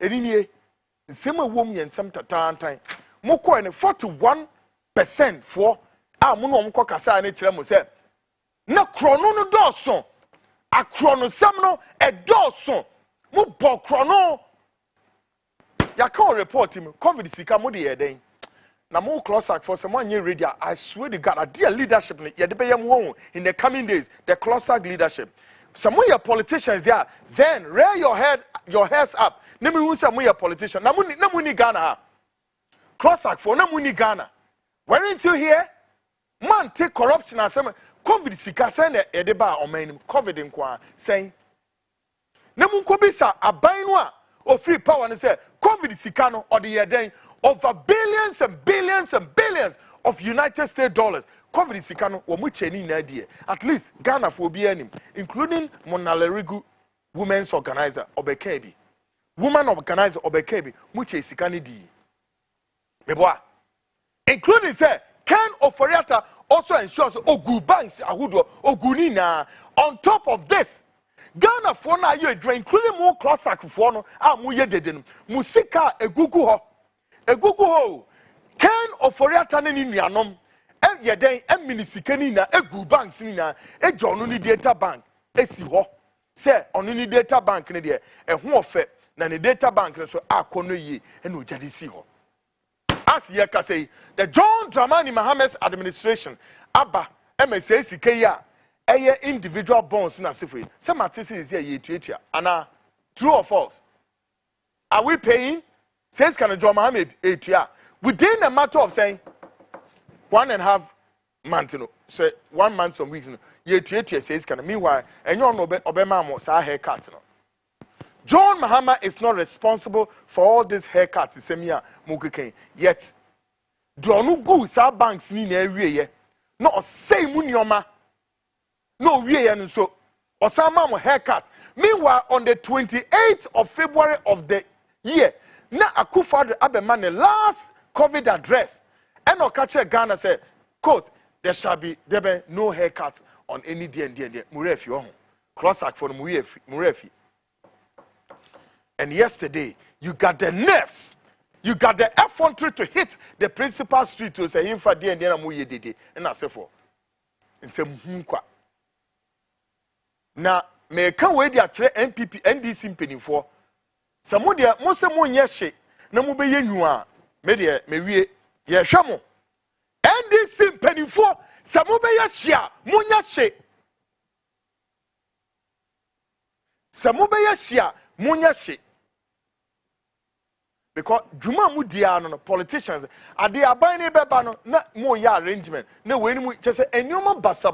Edinie, Sema woman and some time. Moko and 41% for our Muno Kasa and Etremo said. Na chrono no dawson. A chrono samno, a dawson. Mubo chrono. Ya can't report him. COVID Sikamodi Eden. Na more closer for someone year radio. I swear to God, a dear leadership in the coming days, the closer leadership. Some of your politicians there, then rear your heads up. Name me some of your politicians. Namuni Ghana. Crossack for Namuni Ghana. Weren't you here? Man, take corruption as some COVID sika send a deba or main COVID in Kwa saying Namun Kobisa, a bainwa or free power and say COVID sikano or the year over billions and billions and billions of United States dollars. COVID sikano or much any idea. At least Ghana for BNM, including Monalerigu Women's Organizer Obekebi. Woman Organizer Obekebi, much sikani di. Meboa. Including say Ken Oforiata also ensures Ogu banks Ahudo Ogunina. On top of this, Ghana for now you including more Clossack for no muye dedem. Musika egugu ho. Egugu ho. Ken Oforiata ni nianom. Yeden minisikani na egu banks ni na ejo onu ni data bank esi ho se onu ni data bank ni de ho ofe na ni data bank so akono yi e na ojade si ho as ye ka say the John Dramani Mahamad's administration aba MSA sikeya eye individual bonds na sefo say matisi is here ye tuatua ana true or false. Are we paying? Says can John Mohammed etua within a matter of saying 1.5 months, say 1 month some weeks, ye tuatua says can meanwhile and you know obema mo sa haircut no. John Mahama is not responsible for all these haircuts semia mukeke yet do no go sa banks ni na awie ye no say mu nioma no wie ye no so osama mo haircut. Meanwhile on the 28th of February of the year na Akufo-Addo abema ne last COVID address and Okache Ghana said quote there be no haircut on any D&D murefi ho crossack for murefi. And yesterday you got the nerves, you got the effrontery to hit the principal street to say him for D&D na muye dede and I say for in say kwa na me kan we dia tre NPP NDC mpenifo samo dia mo se mo nye hye na mo be yenu a me de me wie ye hwe mo NDC mpenifo samo be ye hye a mo nya hye samo be ye hye a mo nya hye because juma mu dia no politicians ade aban ne beba no na mo ya arrangement na we ni mu chese enyoma basa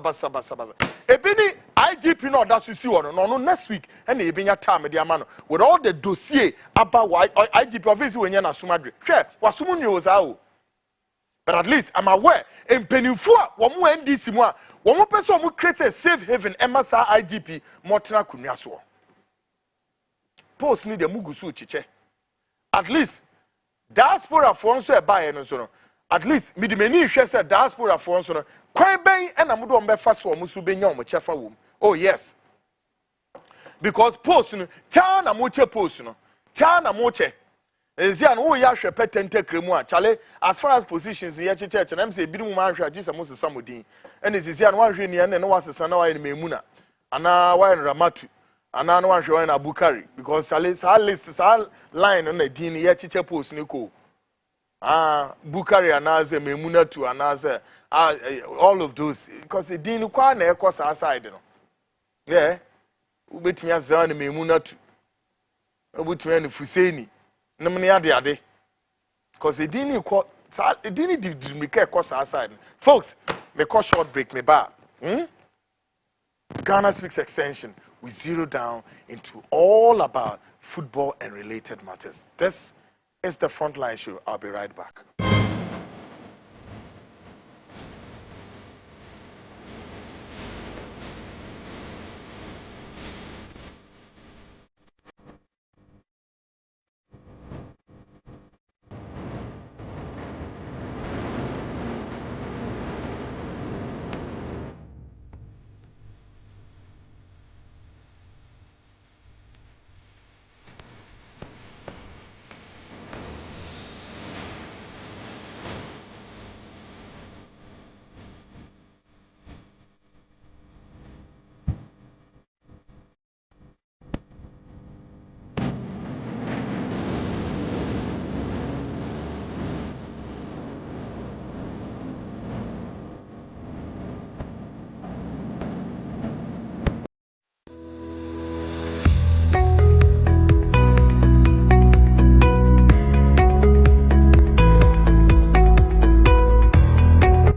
ebi ni IGP no da so si wono no next week and ebi nya time de ama no with all the dossier about why IGP office we nya na sumadre hwe wasumu news o but at least I'm aware empenifo a wo mu NDC mu a wo mo pese wo create a safe haven emasa IGP motena kunua so post ni de mugusu chiche. At least diaspora for so e buy no so no at least midimeni hwe say diaspora for so no kwan ben e na mo do mbefa so mo so benya mo chefa wo. Oh yes, because post no cha na mo che post no cha na mo che ezia no wo ya hwe petente kremu a chale as far as positions ye church na am say bidu mo ma hwe Jesus mo sesa modin and ezia no wa hwe ni na no wa sesa na wa ni memuna ana wa ni ramatu ana no wan hwe na Bukari because sa list sa line na din ye chiche post ni ko Bukari anaze memuna tu anaze all of those because din kwa na ekọ sa side no yeah ubetimi azan na memuna tu ubetimi na Fuseni na me ade because din ko sa din di mika ekọ sa side folks me call short break me ba Ghana Speaks extension. We zero down into all about football and related matters. This is the Frontline show. I'll be right back.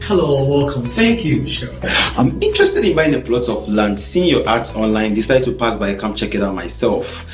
Hello, welcome. Thank you. Sure. I'm interested in buying a plot of land. Seeing your ads online, decided to pass by, come check it out myself.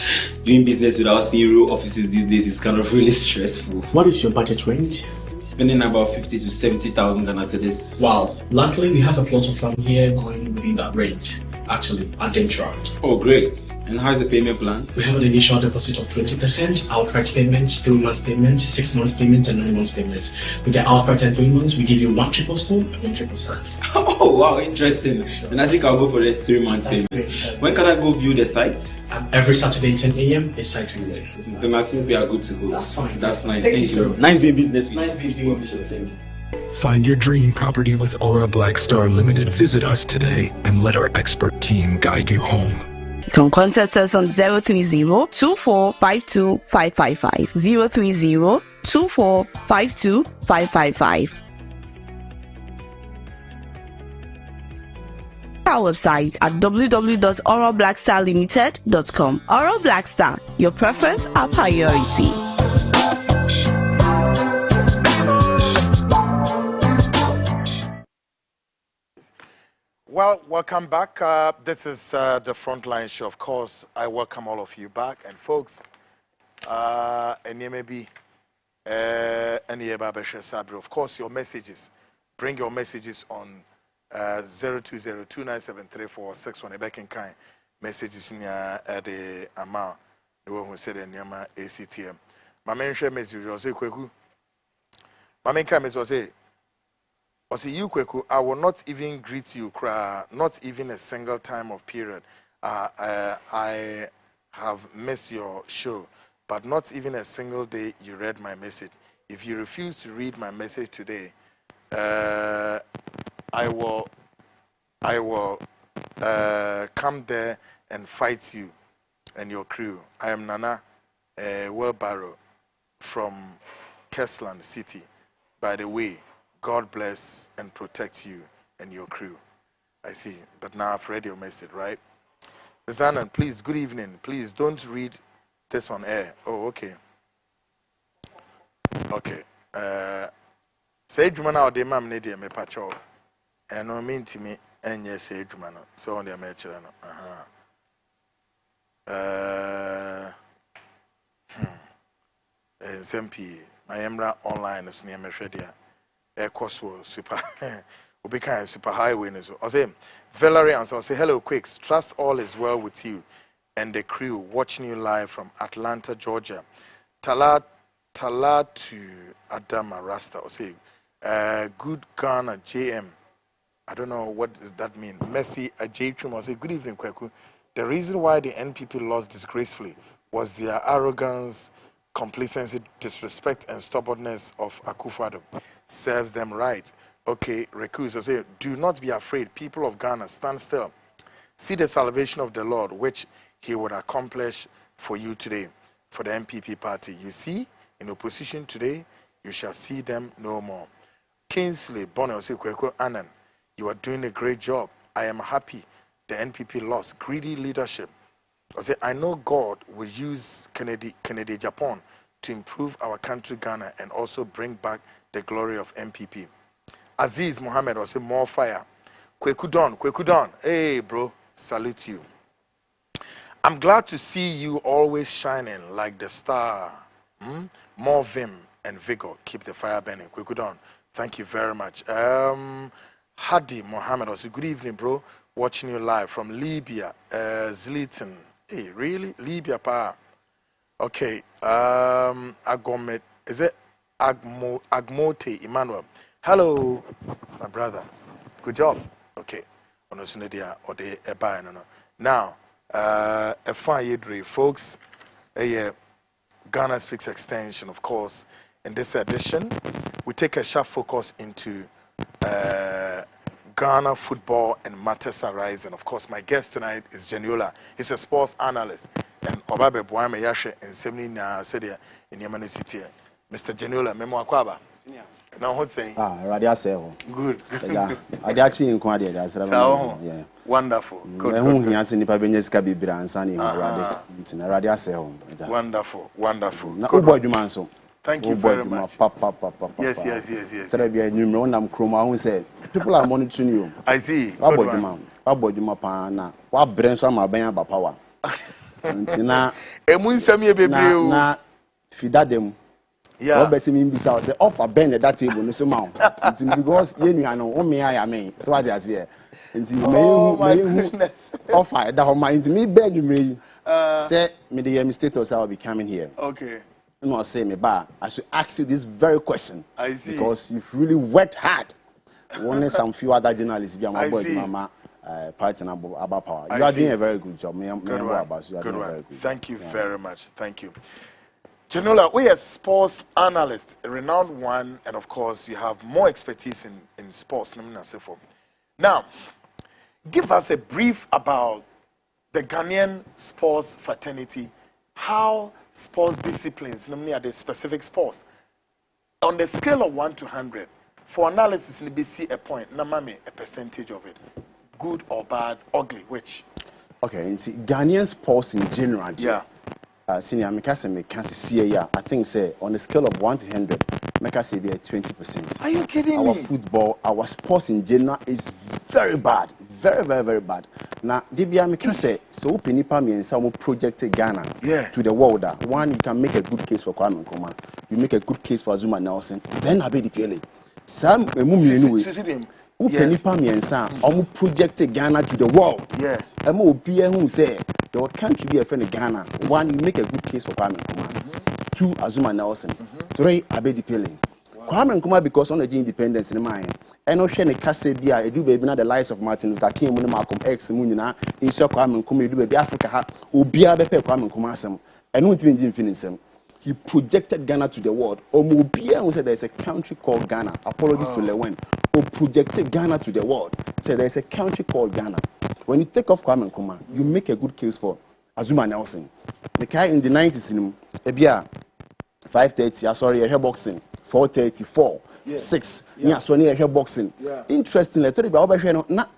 Doing business without seeing real offices these days is kind of really stressful. What is your budget range? Spending about 50 to 70,000 Ghana cedis. Wow. Luckily, we have a plot of land here going within that range. Actually, at Dentrand. Oh, great. And how's the payment plan? We have an initial deposit of 20%, outright payments, 3 months payments, 6 months payments, and 9 months payments. With the outright and 3 months, we give you 1 triple stone and 1 triple sand. Oh, wow, interesting. Sure. And I think I'll go for the 3 months payment. Great. When can I go view the site? Every Saturday, 10 a.m. is site viewing. Then I think we are good to go. That's fine. That's nice. Thank Thank you so you. much. Nice doing business with you. Nice doing business with you. Find your dream property with Aura Black Star Limited. Visit us today and let our expert team guide you home. You can contact us on 030-2452-555, 24 52 555. Our website at www.oralblackstarlimited.com. Oral Black Star, your preference, our priority. Well, welcome back. This is the Frontline show. Of course, I welcome all of you back. And folks, and you may be of course, your messages. Bring your messages on 020297346 back in kind. Messages in the amount. The one who said in Yama ACTM. My main share message was a quick. My main comment was a you kweku, I will not even greet you, not even a single time of period. I have missed your show, but not even a single day you read my message. If you refuse to read my message today, I will come there and fight you and your crew. I am Nana Welbarrow from Kesland City. By the way, God bless and protect you and your crew. I see. But now I've read your message, right? Ms. Annan, please, good evening. Please don't read this on air. Oh, okay. Okay. Say Jumana or the mam nedia me pacho. And no mean to me, and yes, say Jumana. So on the amateur. SMP, my Emra online is near me. Course super will be kind of super highway. I say Valerie answer. I say hello Quicks. Trust all is well with you and the crew watching you live from Atlanta, Georgia. Tala to Adama Rasta. I say good Ghana JM. I don't know what does that mean. Messi Ajaytrum. I say good evening Kweku. The reason why the NPP lost disgracefully was their arrogance, complacency, disrespect, and stubbornness of Akufo-Addo. Serves them right. Okay, recuse. I say, do not be afraid, people of Ghana, stand still. See the salvation of the Lord, which he would accomplish for you today, for the NPP party. You see, in opposition today, you shall see them no more. Kingsley Bonner, I say, Kweko Annan, you are doing a great job. I am happy the NPP lost. Greedy leadership. I say, I know God will use Kennedy Japan to improve our country, Ghana, and also bring back the glory of NPP. Aziz Mohammed will say, more fire. Kweku Don. Hey, bro, salute you. I'm glad to see you always shining like the star. More vim and vigor. Keep the fire burning. Kweku Don, thank you very much. Hadi Mohammed will say, good evening, bro. Watching you live from Libya, Zliten. Hey, really? Libya, pa? Okay. Agomet. Is it Agmote Emmanuel? Hello, my brother. Good job. Okay. Now, a fine folks. Ghana Speaks Extension, of course. In this edition, we take a sharp focus into Ghana football and matters arising. Of course, my guest tonight is Janiola. He's a sports analyst. And Obabe Boame Yashe and Semni Sedia in Yamani City. Mr. Janiola, Memo Akwaba. Now, what saying? Radia Seho. Good. I actually inquired. Yeah. Wonderful. Good. He has in the Pabenes Cabibra and Sunny Radia Seho. Wonderful. Good boy, Dumanso. Thank you very much. Yes. Trebia, you know, I'm Chroma who said, people are monitoring you. I see. What about you, Mapana? What brains are my band about power? Tina, Emunsami baby. Na feed them. Yeah. What best mean beside say off a bend at that table, no so mount. Because you know, me, I mean, so what I say. And you may offer that mind me beg you may say, me the mistake I'll be coming here. Okay. No, say me, but I should ask you this very question. I see. Because you've really worked hard. Only some few other journalists be my boy, mama, partner about power. You are doing a very good job. Good one. Thank you very much. Thank you. Janiola, we are sports analysts, a renowned one, and of course, you have more expertise in sports. Now, give us a brief about the Ghanaian sports fraternity, how sports disciplines, namely are the specific sports, on the scale of 1 to 100, for analysis, you see a point, na mami, a percentage of it. Good or bad, ugly, which? Okay, and see, Ghanaian sports in general, yeah. Senior, I can't see I think, say, on a scale of 1 to 100, I say be at 20%. Are you kidding me? Our football, our sports in general is very bad. Very, very, very bad. Now, I can say, so Penipa and some projected Ghana to the world. One, you can make a good case for Kwame Nkrumah. You make a good case for Zuma Nelson. Then I be the PLA. Some anyway. Penipa and some projected Ghana to the world. Yeah. I'm who say your country be a friend of Ghana. One, you make a good case for Kwame Nkrumah. Two, Azuma Nelson. Three, Abedi Pele. Kwame Nkrumah because on the independence in mind. And Ocean Casabia, a do baby not the lives of Martin Luther King, Malcolm X, Munina, in so Kwame Nkrumah, do baby Africa, Ubia Bepe Kwame Nkrumah, and not even finish him. He projected Ghana to the world. Omubia who said there's a country called Ghana. Apologies to Lewen. Who projected Ghana to the world. Said there's a country called Ghana. When you take off Kwame Nkrumah, you make a good case for Azuma Nelson. The guy in the 90s in Ebia 5:30, sorry, I hear boxing 4:34. 6. Yeah, so near here boxing. Interesting. Let's tell you about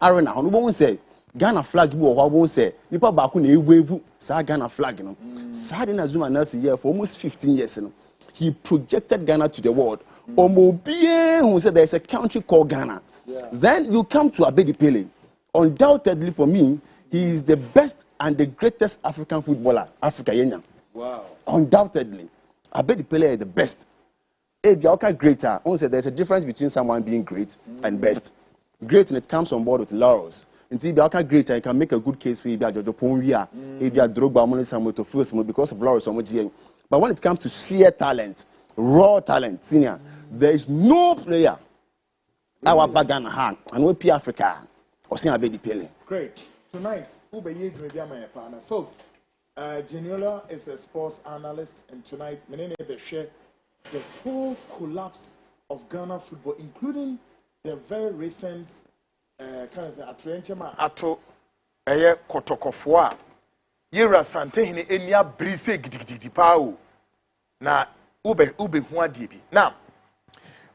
arena. Who won't say Ghana flag? Who won't say Nipa Baku ne wave sa Ghana flag? You know, Sadina Zuma Nelson here for almost 15 years. You know, he projected Ghana to the world. Omobie who said there's a country called Ghana. Then you come to Abedi Pele. Undoubtedly for me, he is the best and the greatest African footballer. Africa Yenya. Wow. Undoubtedly, Abedi Pele is the best. If you're greater, there's a difference between someone being great and best. Great and it comes on board with laurels. Until you're greater, you can make a good case for you. If you're Drogba, because of laurels. But when it comes to sheer talent, raw talent, senior, there is no player our bagan hand and we P Africa or seen Abedi Pele. Great. Tonight, folks, Geniola is a sports analyst, and tonight, share the whole collapse of Ghana football, including the very recent Atrenchema Ato Kotokofwa. Yera Sante hini enya brise gidigidi pao. Na ube huwa dibi. Now,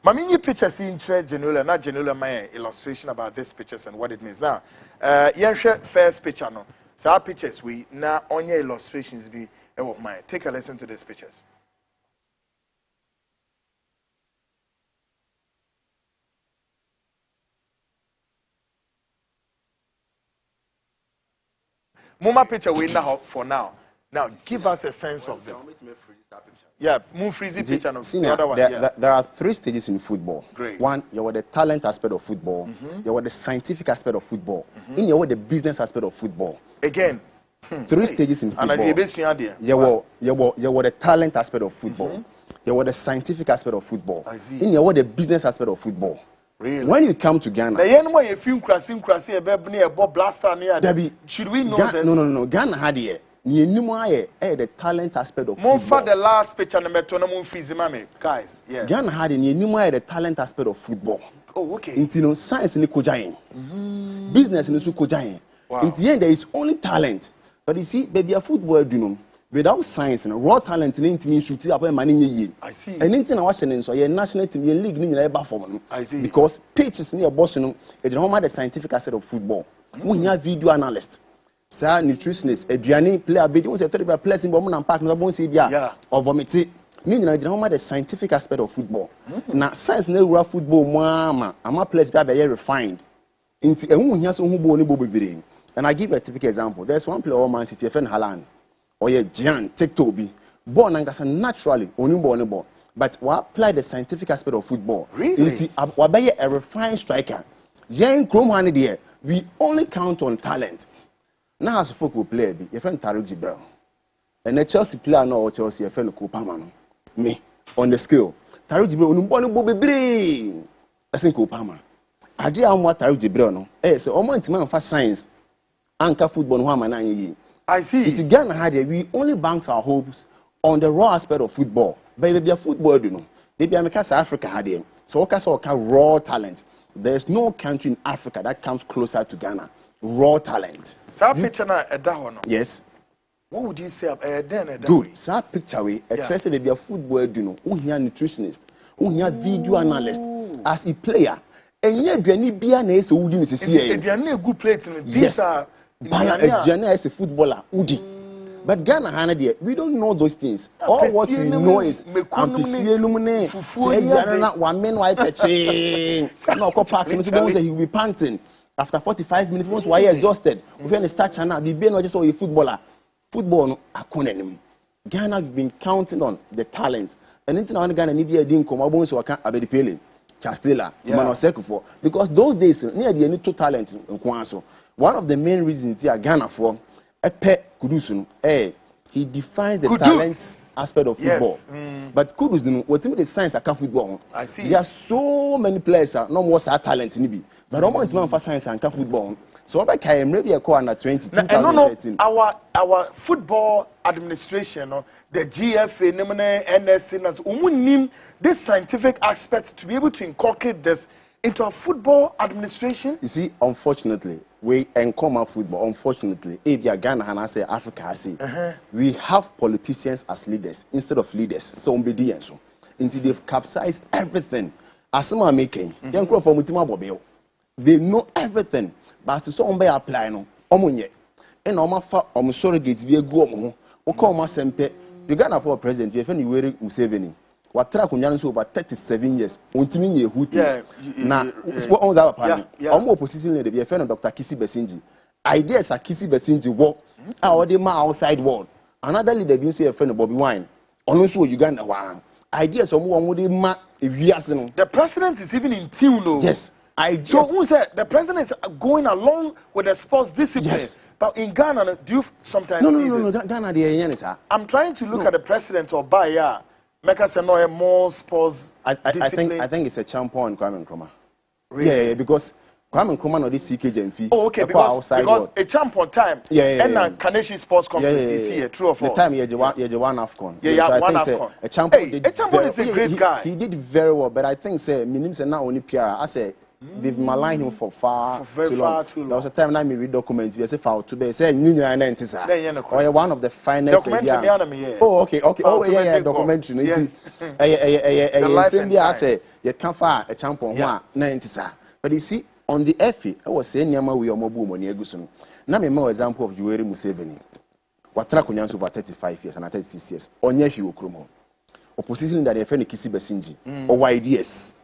Mamini pictures in Geniola, not Geniola my illustration about these pictures and what it means. Now, Yensha first picture no. So our pictures we now on your illustrations be mine. Take a listen to these pictures. Muma picture we now for now. Now give us a sense of this. Yeah, move freezy picture. No, there are 3 stages in football. Great. One, you have the talent aspect of football. You have the scientific aspect of football. And you have the business aspect of football. Again, 3 stages in football. You have the talent aspect of football. You have the scientific aspect of football. And you have the business aspect of football. Really? When you come to Ghana, should we know this? No. Ghana had here. The talent aspect of football. For the last picture, guys. Yes. Ghana had the talent aspect of football. Oh, okay. Into science in Kojain, business in Kojain. In the end, there is only talent. But you see, baby, a football do without science and raw talent in team shoot up money. I see. And anything I was saying, so your national team, your league, I see. Because pitches near Boston, it don't matter the scientific aspect of football. We have video analyst, sir, nutritionist, Adriani, player, but you say 3 players in Boman and Park, no one say, or vomit. Meaning, I don't matter the scientific aspect of football. Now, science never football, mama, I'm a place very refined. Into a woman here, so who born in and I give a typical example. There's one player, Man City, Fen Halan. Or ye Jan, take Toby. Born and naturally, only born. But we apply the scientific aspect of football. Really? We a refined striker. Jan Kromhani there, we only count on talent. Now, as a folk will play, your friend Tariq Jibril. And the Chelsea player, no Chelsea, your friend Kopama. Me, on the scale. Tariq Jibril, born Bobby Brain. I think Kopama. I did want Tariq Jibril, no. So, almost man for science. Anchor football, no man. I see. It's Ghana had we only banks our hopes on the raw aspect of football. But maybe a football, you know. Maybe America, Africa had it. So raw talent. There's no country in Africa that comes closer to Ghana. Raw talent. Yes. What would you say? Good. So picture we a maybe a football, you know, who here nutritionist. unya video analyst as a player. And yet, Biani Biana is a woody Mississippi. A good plate. Yes, Biana is a footballer, Udi. But Ghana, Hannah, we don't know those things. All what we know is Ampisi Lumine, say one man white chain. No, parking, he will be panting. After 45 minutes, once we are exhausted, we're going to start China. We be not just a footballer. Football, a conem. Ghana, we've been counting on the talent. And it's not Ghana, Nibia didn't come up so I can't be paying. Chastela, for because those days, near the any two talent in Kwanso. One of the main reasons here Ghana for a pet Kudusun, he defines the talent aspect of football. Yes. But Kudus, what's the science I can't football? I see. There are so many players, no more talent in but I want to for science and football. So I can maybe a call under 2013. Our football administration, the GFA, NSC, this scientific aspect to be able to inculcate this into a football administration. You see, unfortunately, we encounter football. Unfortunately, if you are Ghana and I say Africa, I say we have politicians as leaders instead of leaders. So obedience. Until they've capsized everything. As some are making, they know everything. But to some be apply no, omunye. And fa surrogates be a go. Okoma sempe. You Ghana for president. You have any Museveni. What track on over 37 years. Untimi ye huti. Na what owns our panel? Opposition leader be a friend of Dr. Kisi Besinji. Ideas are Kisi Besinji walk. Our the outside world. Another leader being say a friend of Bobby Wine. Also Uganda one. Ideas of one would the president is even in tune though. Yes. So who said the president is going along with the sports discipline? Yes. But in Ghana, do you sometimes no, Ghana the I'm trying to look at the president or Baya. Make us know more sports discipline. I think it's a champion Kwame Nkrumah. Really? Yeah, because Kwame Nkrumah no this CKJ fee. Oh, okay, because a champion time. And Carnation Sports Conference is here, true or false? The time you one AFCON. Yeah, one AFCON. A champion did. A champion is a great guy. He did very well, but I think say Minim say now only PR. I say they've maligned him for too long. There was a time I read documents. We say foul today. Say or one of the finest. Documentary. Oh, okay. Oh, yeah, documentary. Yes. Same day I say you can't find a champion. But you see, on the FA, I was saying Yama we are mobile money. Now, me more example of Yoweri Museveni. What track on over 35 years and 36 years. On your Hugh Kromo. Opposition that a friend Kisi Besinji or YDS.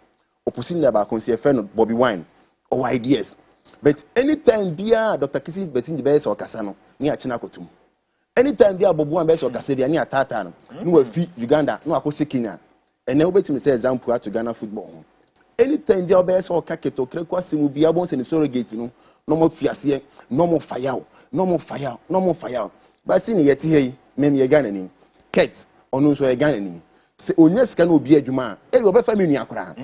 Opposition that a friend of Bobby Wine or YDS. But anytime Bia Dr. Kisi Besinji Bess or Casano, near Chinakotum. Anytime Bia Bobu and Bess or Casadia near Tatan, no feet Uganda, no Akosi Kenya. And now wait to say example to Ghana football. Anytime Bia Bess or Kaketo, Krekwasi will be able to surrogate, no more fiasie, no more fire, no more fire, no more fire. But seeing yet here, maybe a Ghanaian, Kate, or no so a Ghanaian. Say, Onyes can be a Juma, it will be family Akra.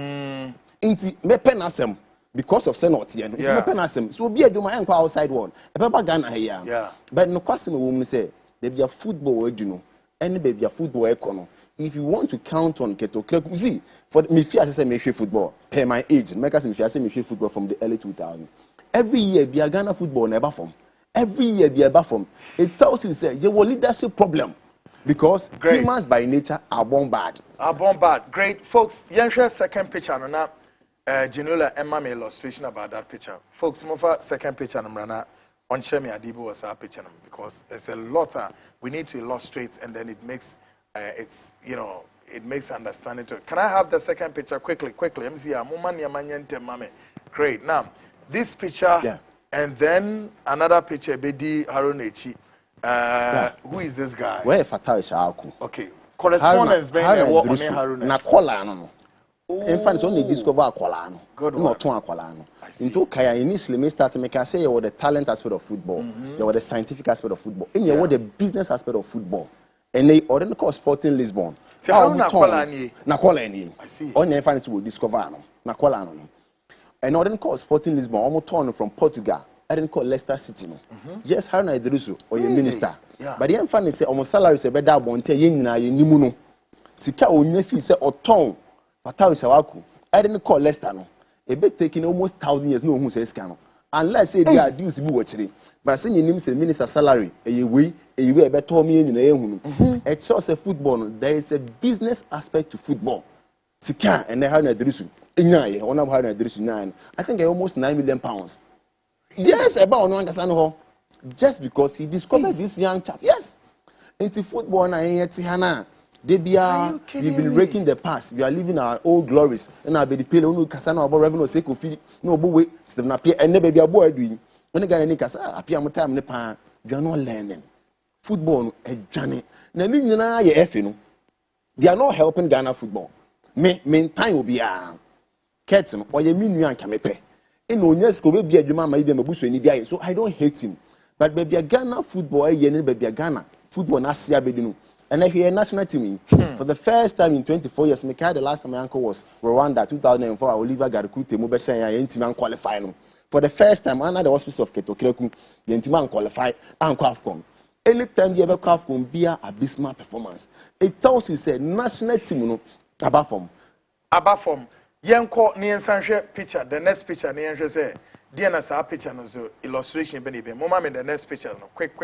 Inti me penasem because of senate here. Me penasem. So be a Juma and outside world. A papa Ghana here. Yeah. But no question woman say, there be a football, you know, any baby a football econo. If you want to count on Keto, see, for me, fear say me football, per my age, make us me fear say me football from the early 2000s. Every year, be a Ghana football never form. Every year, be a bathroom. It tells you, say, you will leadership problem. Because humans by nature are born bad. Great. Folks, Yansha second picture. Now, Genola Emma me illustration about that picture. Folks, move for second picture. On Shemi Adibu was our picture. Because there's a lot we need to illustrate and then it makes, it makes understanding to it. Can I have the second picture quickly? Let me see. Great. Now, this picture and then another picture, Bedi Harunechi. Who is this guy? Where Fatai Shaku? Okay. Correspondence being Haruna. Na Colano. In fact, only discover Colano. Not one Colano. Into Kaya initially may start to make I say you were the talent aspect of football, you were the scientific aspect of football, and you were the business aspect of football. And they already call Sporting Lisbon. Na Colani. I see. Only in fact will discover na Colano. And already call Sporting Lisbon, almost torn from Portugal. I didn't call Leicester City. Yes, Haruna Idrisu or your minister. But the infant say almost salary is a better one. Tell you na you nimuno. Sika onyefi say or ton. Fatal Shawaku. I didn't call Leicester no. A bit taking almost 1,000 years. No who says scano. Unless say they are dues be watching. But saying your name say minister salary. A way a better me in a hunu. It's just a football. There is a business aspect to football. Sika and they had a drisu. Inyaye, one of her drisu 9. I think almost £9 million. Yes, about one Casano. Just because he discovered this young chap. Yes. Into football na hana. We've been raking the past. We are living our old glories. And I be the pale no Casano about revenue sake of no boy, Stephen appear and never be a boy doing. When you got any Casa appear on time nepa, you are not learning. Football a journey. Now you effing. They are not helping Ghana football. Me time will be a curtain or you mean you and Kamepe. And no yes go be a Juma my busu so I don't hate him. But baby a Ghana football baby a Ghana football Nasia bedunu. And I hear national team for the first time in 24 years. Me the last time my uncle was Rwanda 2004. Oliver Garikute Mobesha team qualify. For the first time, under the auspices of Ketokreku, the team qualify and Quafcom. Anytime you ever Quafcom be a abysmal performance. It tells you say national team no above from. Yanko Nian Sanche picture, the next picture, Nian say, dear Nasa picture, no illustration, Benny, Mama, the next picture, no quick.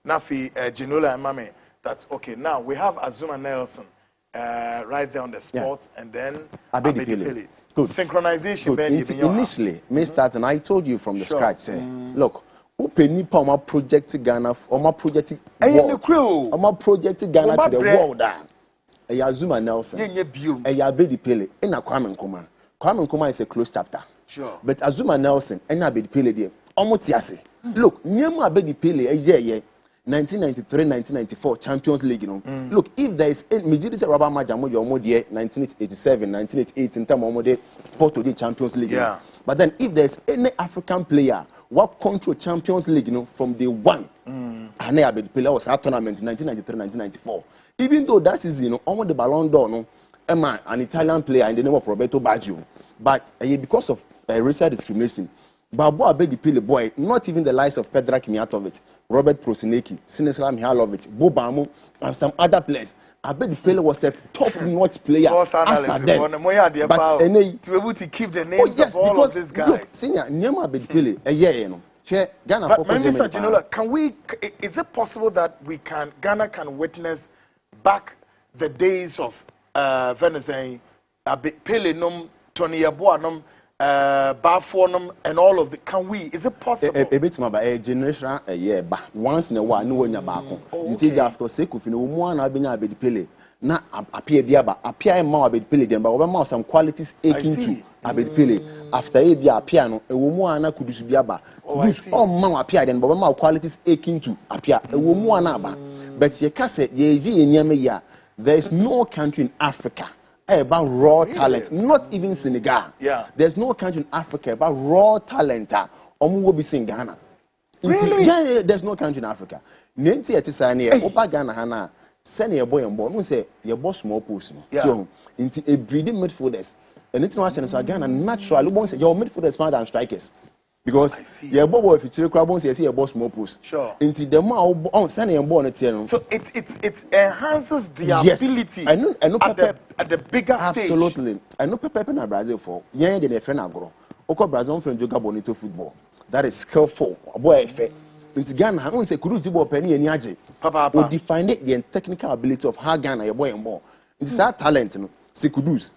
Nafi, Genola and Mame. That's okay. Now we have Azuma Nelson right there on the spot, and then Abedi Pele. Good. Synchronization. Good. Initially, me start, and I told you from the scratch, say, look, open nipa oma project Ghana, oma project world, oma project Ghana to the world. Azuma Nelson, Abedi Pele, and Kwame Nkrumah. Kwame Nkrumah is a closed chapter. Sure. But Azuma Nelson and Abedi Pele there, omotiase. Look, Nyemu Abedi Pele, 1993-1994 Champions League, you know. Look, if there is majority rubber match, 1987, 1988 in terms of Porto the Champions League. Yeah. But then if there is any African player what control Champions League, you know, from day one, and the player was our tournament in 1993-1994. Even though that season, you know, almost the Ballon d'Or, no, an Italian player in the name of Roberto Baggio, but because of racial discrimination. Babu Abedi Pele boy, not even the likes of Predrag Mijatovic, Robert Prosineki, Sinislav Mihalovic, Bobamu, and some other players. Abedi Pele was a top-notch player. But to be able to keep the names of all of these guys. Look, senior, Nyema Abedi Pele, a year, you know. Ghana, but Mr. Ginola, is it possible that Ghana can witness back the days of Venezuela, Abedi Pele, Tony Yeboah, Bafonum and all of the is it possible? A bit about a generation a year, but once in a while, no one back until after sake of one Abedi Pele. Now appear diaba, appear more Abedi Pele, then but over some qualities aching to Abedi Pele. After a bia piano, a woman could do biaba. All man appear then, but more qualities aching to appear a woman. But ye cassette, ye in Yemeya, there is no country in Africa about raw talent, not even Senegal. Yeah. There's no country in Africa about raw talent. Will be sing Ghana. Really? Yeah, there's no country in Africa. Nenti etisani Opa Ghana Hana, send your boy and boy. No say your boss small post. So into a breeding midfielders. And international Ghana naturally won't say your midfielders smarter than strikers. Because your boy if you crab won't say your boss small post. Sure. Into the more on sending your boy so it enhances the ability. I know at the bigger stage. Absolutely. I know Pepe na Brazil for. Yeah, they friend agro. Oko Brazil friend joga bonito football. That is skillful. Boy efe. Into Ghana, I won't say kudu tibo penny and yaje. Papa. We define the technical ability of how Ghana your boy and more. It's our talent, no. Se kudus.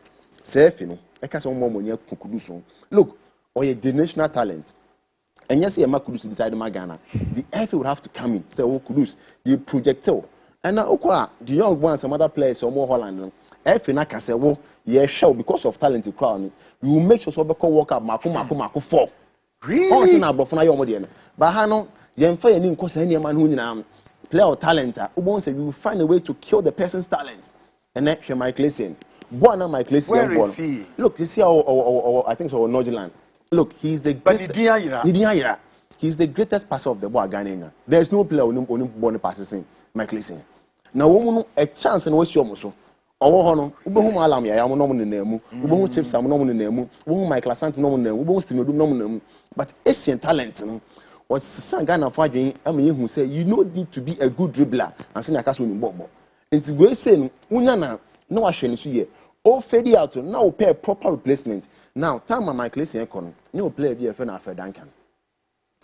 Se efe no. Eka se omo money kudus. Look, or a generational talent. And yes, you Kudus decide my Ghana. The FA would have to come in. Say, oh, Kudus, you projectile. And now, the young ones, some other players, or more Holland. FA na can say, well, yeah, show because of talent in crowd. You will make sure so because work up Mako 4. Really? Oh, it's not for your model. But Hano, you find any cause any man who player or talent. You will find a way to kill the person's talent. And then, Michael Essien. Buona Michael Essien. Where is he? Look, you see how I think so, Northern. Look, he's the greatest. He's the greatest passer of the ball Ghana. There's no player who born passes in Michael Essien. Now, a chance and what's your muscle? Our honor, Ubu Alam, I am no one in the name, Ubu Chips, I'm no one in the name, Ubu Michael Asante, no one, Ubu Stimu, no one. But Essien talent, what's San Ghana fighting? I mean, who say you don't need to be a good dribbler and send a castle in Bobo. And to go say, Unana, no, I shouldn't see it. All fade out now pay a proper replacement. Now, time my Essien no player be a friend of Duncan.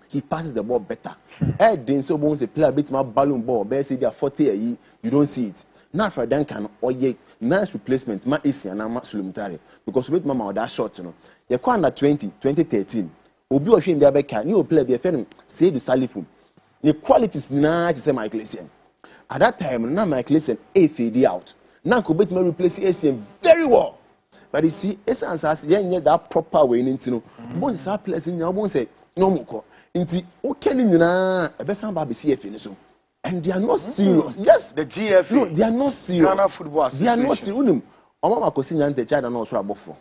He passes the ball better. Ed didn't so once a player beats my balloon ball, bear say they are 40 a year, you don't see it. Now for Duncan or ye nice replacement ma isi and ama Sulumtari because with mama that short no. Ye kwa under 2013. Obi o hwe ndia beka ni o play be fe no say do salifum. The qualities na to say my Ecclesian. At that time na my Ecclesian fade out. Now could bet me replace ACM very well. But you see, essence as yen that proper way into no. Bon sa place in your bon say no more. Inti okay ni na e be san ba be CF so. And they are not serious. Yes, the GFA. No, they are not serious. Ghana Football Association. They are not serious. Unim. Oma makosi nyante child na so abofo.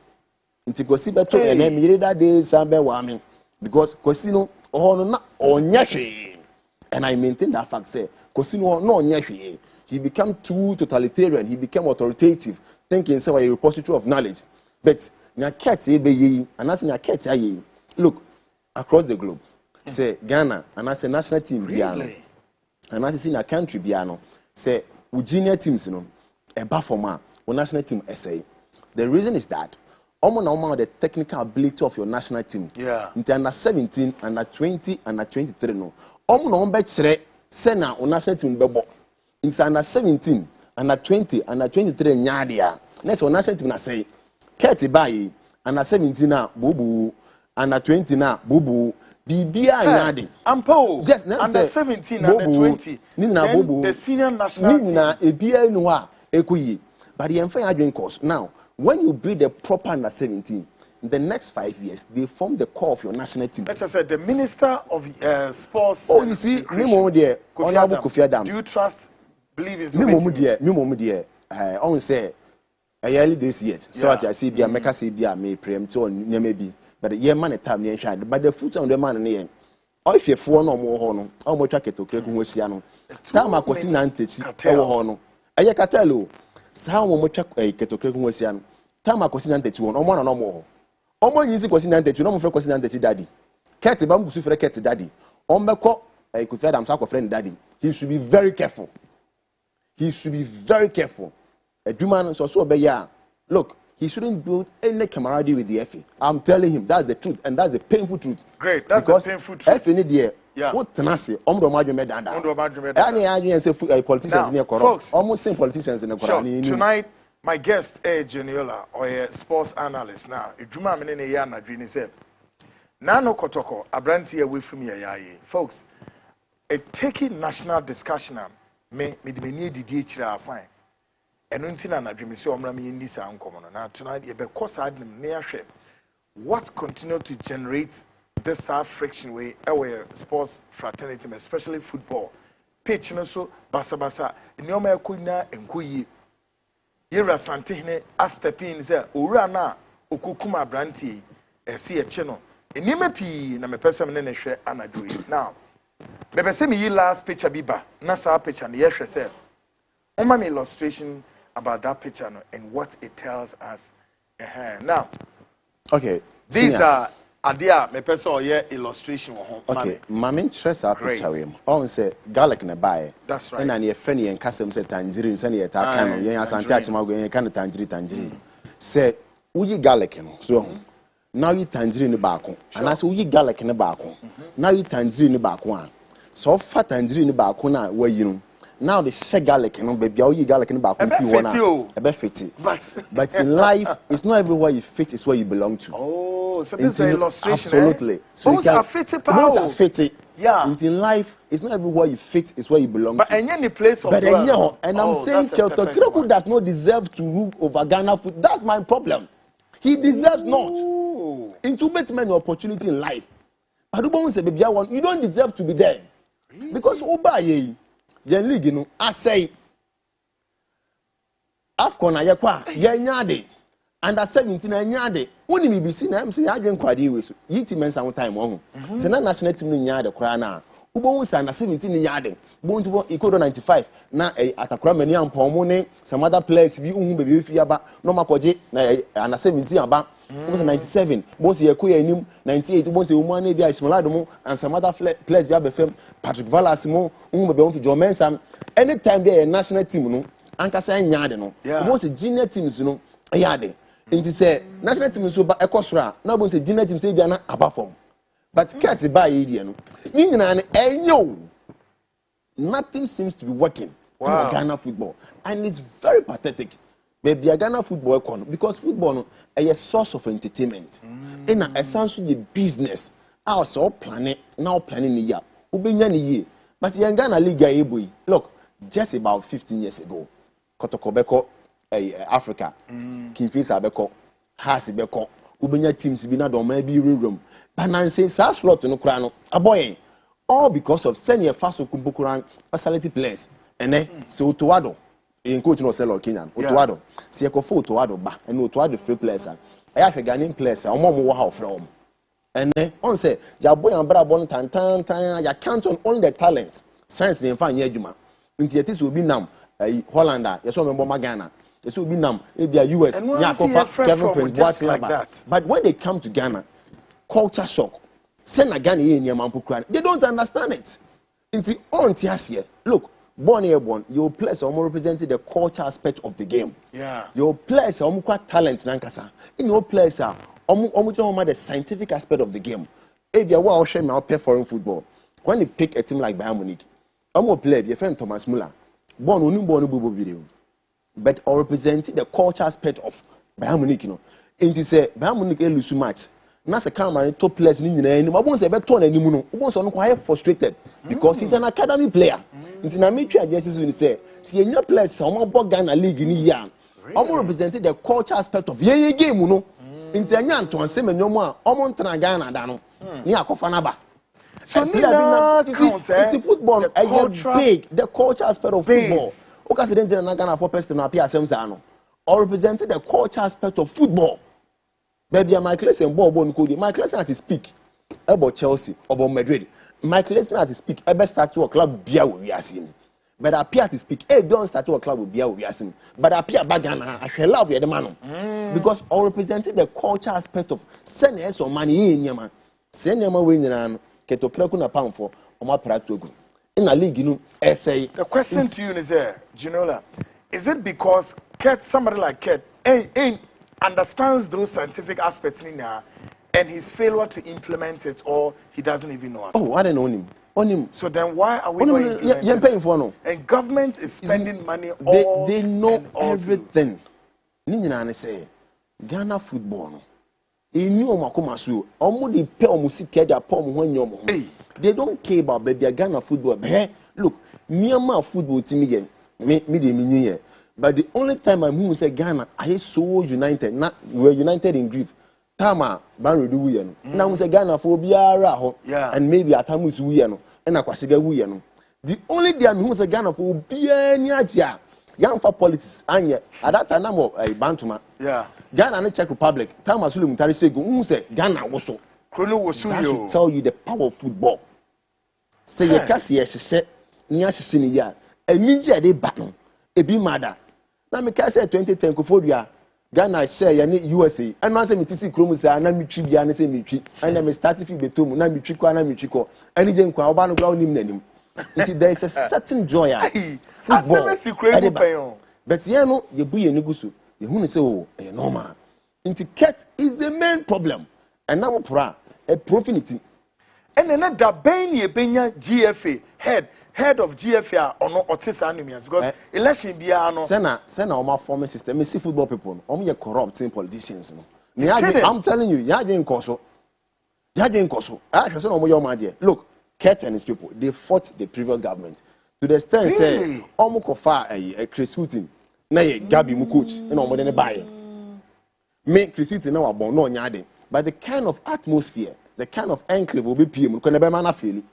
Inti kosi beto ene mi that day sambe wa me because kosi no no na onye hwe. And I maintain that fact say kosi no onye hwe. He became too totalitarian. He became authoritative, thinking say a repository of knowledge. But nyakete be yi and as nyakete ayi. Look, across the globe, say Ghana and as a national team really? And as in a country biano say junior teams a bafoma or national team essay. The reason is that the technical ability of your national team. Yeah. In under 17, under 20, under 23 no. Bet sena or national team bebo. In under 17, under 20, under 23 nyadia. Next or national team na say Keti bayi under 17 na bubu, under 20 na bubu. Bibia nyade. Ampo. Just under 17 and 20. The senior national team. Ebia nuwa ekoyi. But the enfanya adwin course. Now, when you build a proper under 17, in the next 5 years, they form the core of your national team. Let's say the Minister of Sports. Oh, you see, me mom there, Honorable Kofi Adams. Do you believe in me mom there, I won't say early days yet. So I see be a meka say be a may preempt on maybe. But the man at time but the foot on the man near. Or if you're for no more honor, how much I get to Craig Mosiano. Tama Cosina Antechi, our honor. Ayakatelo, Sao much a get to Craig Mosiano. Tama Cosina Antechi, no one no more. Omo easy Cosina Antechi, no more for Cosina Antechi daddy. Cat bamboo super cat daddy. Ombeko, I could feed him sack of friend daddy. He should be very careful. He should be very careful. A Duman so be ya. Look. He shouldn't build any camaraderie with the FA. I'm telling him that's the truth, and that's the painful truth. Great, that's because the painful truth. FA need the what tenacity. Any say politicians in the corrupt. Almost same politicians in the corrupt. Tonight, my guest, Geniola, or a sports analyst now. Ijuma mene ya na dream say. Nano Kotoko, Abranti away from here, folks. A taking national discussion. Me need the DHR fine. And until na dream so omra me ndi sa nkomo no na tonight e be course adnim na yahwe what continue to generate this friction way our sports fraternity especially football pitch no so basa nyoma yakuna enkoyi yera santehne astepin say owura na okukuma branti ese ye che no enima pi na mepesem ne hwe anadoi now bebe me yi last picture biba na sa picture ne yehwe say on my illustration about that picture and what it tells us. Now, okay, these are idea me person or illustration. Okay, my interest our picture him. On say garlic na buy. That's right. And an friend and custom say tangerine, say ye ta kan ye asante achima go ye kan tangerine. Say uyi garlic no. So now you tangerine baako. And as uyi garlic na baako. Now you tangerine baako. So fat tangerine baako na where you now the share garlic, baby, all you garlic in back. But in life, it's not everywhere you fit, it's where you belong to. Oh, so this is an illustration. Absolutely. So both are fitty. Yeah. In life, it's not everywhere you fit, it's where you belong to. But any place of and I'm saying Kelto Kiroko does not deserve to rule over Ghana food. That's my problem. He deserves not. Into better many opportunity in life. But you don't deserve to be there. Really? Because Obaye. Yen league no I say Afcon ayekwa ye nyade under 17 nyade woni mi bisi na am say adwen kwade we so yiti mensa one time ho se na national team no nyade kra na ubo sa under 17 nyade bo ntu ikodo 95 na atakora mani ampon mu ne some other players bi unhu be fi aba no makoje na under 17 aba 97 boss ye koya anim 98 boss umu na bia Ismailado mu and some other players bia be fam Patrick Vallas mu unhu be won John Mensah anytime there national team no ankasa nyaade no boss junior teams no yade nti say national team so ba ekosora na boss junior team say bia na aba form but cat buy area no ni nyina na enyo nothing seems to be working wow. Ghana football. And it's very pathetic. Maybe a Ghana football because football is a source of entertainment. In a essentially business. Our so planet now planning the year. Ubinyani. But in Ghana League, look, just about 15 years ago, Kotokobeko, Africa, Kingfisher Beko, Hasi Beko, Ubinya teams bina do maybe room. But Nancy Sas slot no crano, a boy. All because of senior Faso Kumbukuran facility players. And then so Otuado in coach no sell or Kenyan. Otuado. See a kofo Otuado ba and Otuado free players. I have a Ghanaian players, a more from. And then on say, Jaboy and Brabon tan, you count on only the talent. Science in fan Yejuma. Until it will be nam a Hollander, you saw me Ghana. It will be nam, maybe a US, Kevin Prince, what's like that. But when they come to Ghana, culture shock. Send a Ghana in your Mampukran. They don't understand it. Until on Tiasia, look, born here, your players are more representing the culture aspect of the game. Yeah. Your players are more talent, Nankasa. In your players are the scientific aspect of the game. If you want to share my play foreign football, when you pick a team like Bayern Munich, I'm going to play your friend Thomas Müller. Born on video. But I represent the culture aspect of Bayern Munich, you know. And to say Bayern Munich lose match. Now the camera top players ni nyina eni mabon se be turn eni no obon so no quite frustrated because he's an academy player. Nti na me twa agencies we say see enya players some about Ghana league ni ya omo represented the culture aspect of ye game no. Nti enya nto ansem enyomo a omo ntana Ghana da no ni akofa na ba. So nti football is big, the culture aspect of football. O ka se den na Ghana for person na appear asem sa no. Or represented the culture aspect of football. Baby, my class and Bob my class at speak about Chelsea, about Madrid. My class at speak, I best start to a club beer we are seeing. But I appear to speak, don't start to a club with beer we are seeing. But I appear bagana, I shall love you the man. Because I represented the culture aspect of sending us some money in Yaman. Send your money in Keto Krakuna pound for my practical. In a league, you know, essay. The question to you is there, Ginola, is it because somebody like Ket understands those scientific aspects in there and his failure to implement it, or he doesn't even know it? Oh, I don't know him. On him. So then why are we not implementing it? Paying for no. And government is spending money they know everything. Ninja say Ghana football no. They don't care about baby Ghana football. Look, Myanmar football team me but the only time I move say Ghana, I so united. Not we were united in grief. Tama ban do we no. Now we say Ghana for biara ho. And maybe atamus we no. And akwasiga we no. The only day I move say Ghana for biara ni agia. Young for politics anya. At that time I'm Bantuma. Yeah. Ghana and Czech Republic. Tama Sulu Mutari say go say Ghana also. That should tell you the power of football. Say you kasi yeshe ni asese ni ya. Eminje de ba no. Ebi mada. Na me ka say 2010 Koforia Ghana share ya ni USA. And no say me tisi krom say na me twi bia na say me twi. And na me start fi betom na me twi kwa na me twi ko. Ani je nkwa oba no gwa onim nanim. Nti there is a certain joy football. But you know you bu ye nigusu. You hu say oh e normal. Nti cat is the main problem. And now pra a profinity. And another bain ye benya GFA head of GFA or no otis anumias because election biano sena on my former system. Me see football people on corrupt politicians. No. I'm telling you, you're doing koso. You're doing koso. I can say no more my look, Ket and his people, they fought the previous government to the extent say Omukofa a Chris Houghton, nay Gabi Mukuch, and no more than a buyer. Make Chris Houghton now about no nyade. But the kind of atmosphere, the kind of enclave will be PM, can never man feel it.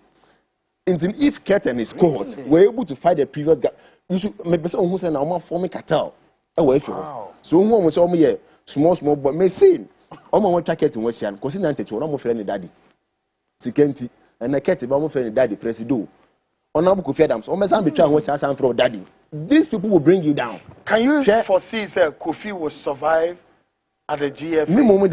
If Ket and his cohort were able to fight the previous guy, you should make someone who said, I'm forming cartel. Away from so one was only a small, but may seem almost one Ket in which I'm considered to one friend daddy. Sikenti, and I Ket about friend daddy, Presido. On Abu Kofi almost I'm trying what I am from daddy. These people will bring you down. Can you foresee, sir, Kofi will survive at the GF? Me moment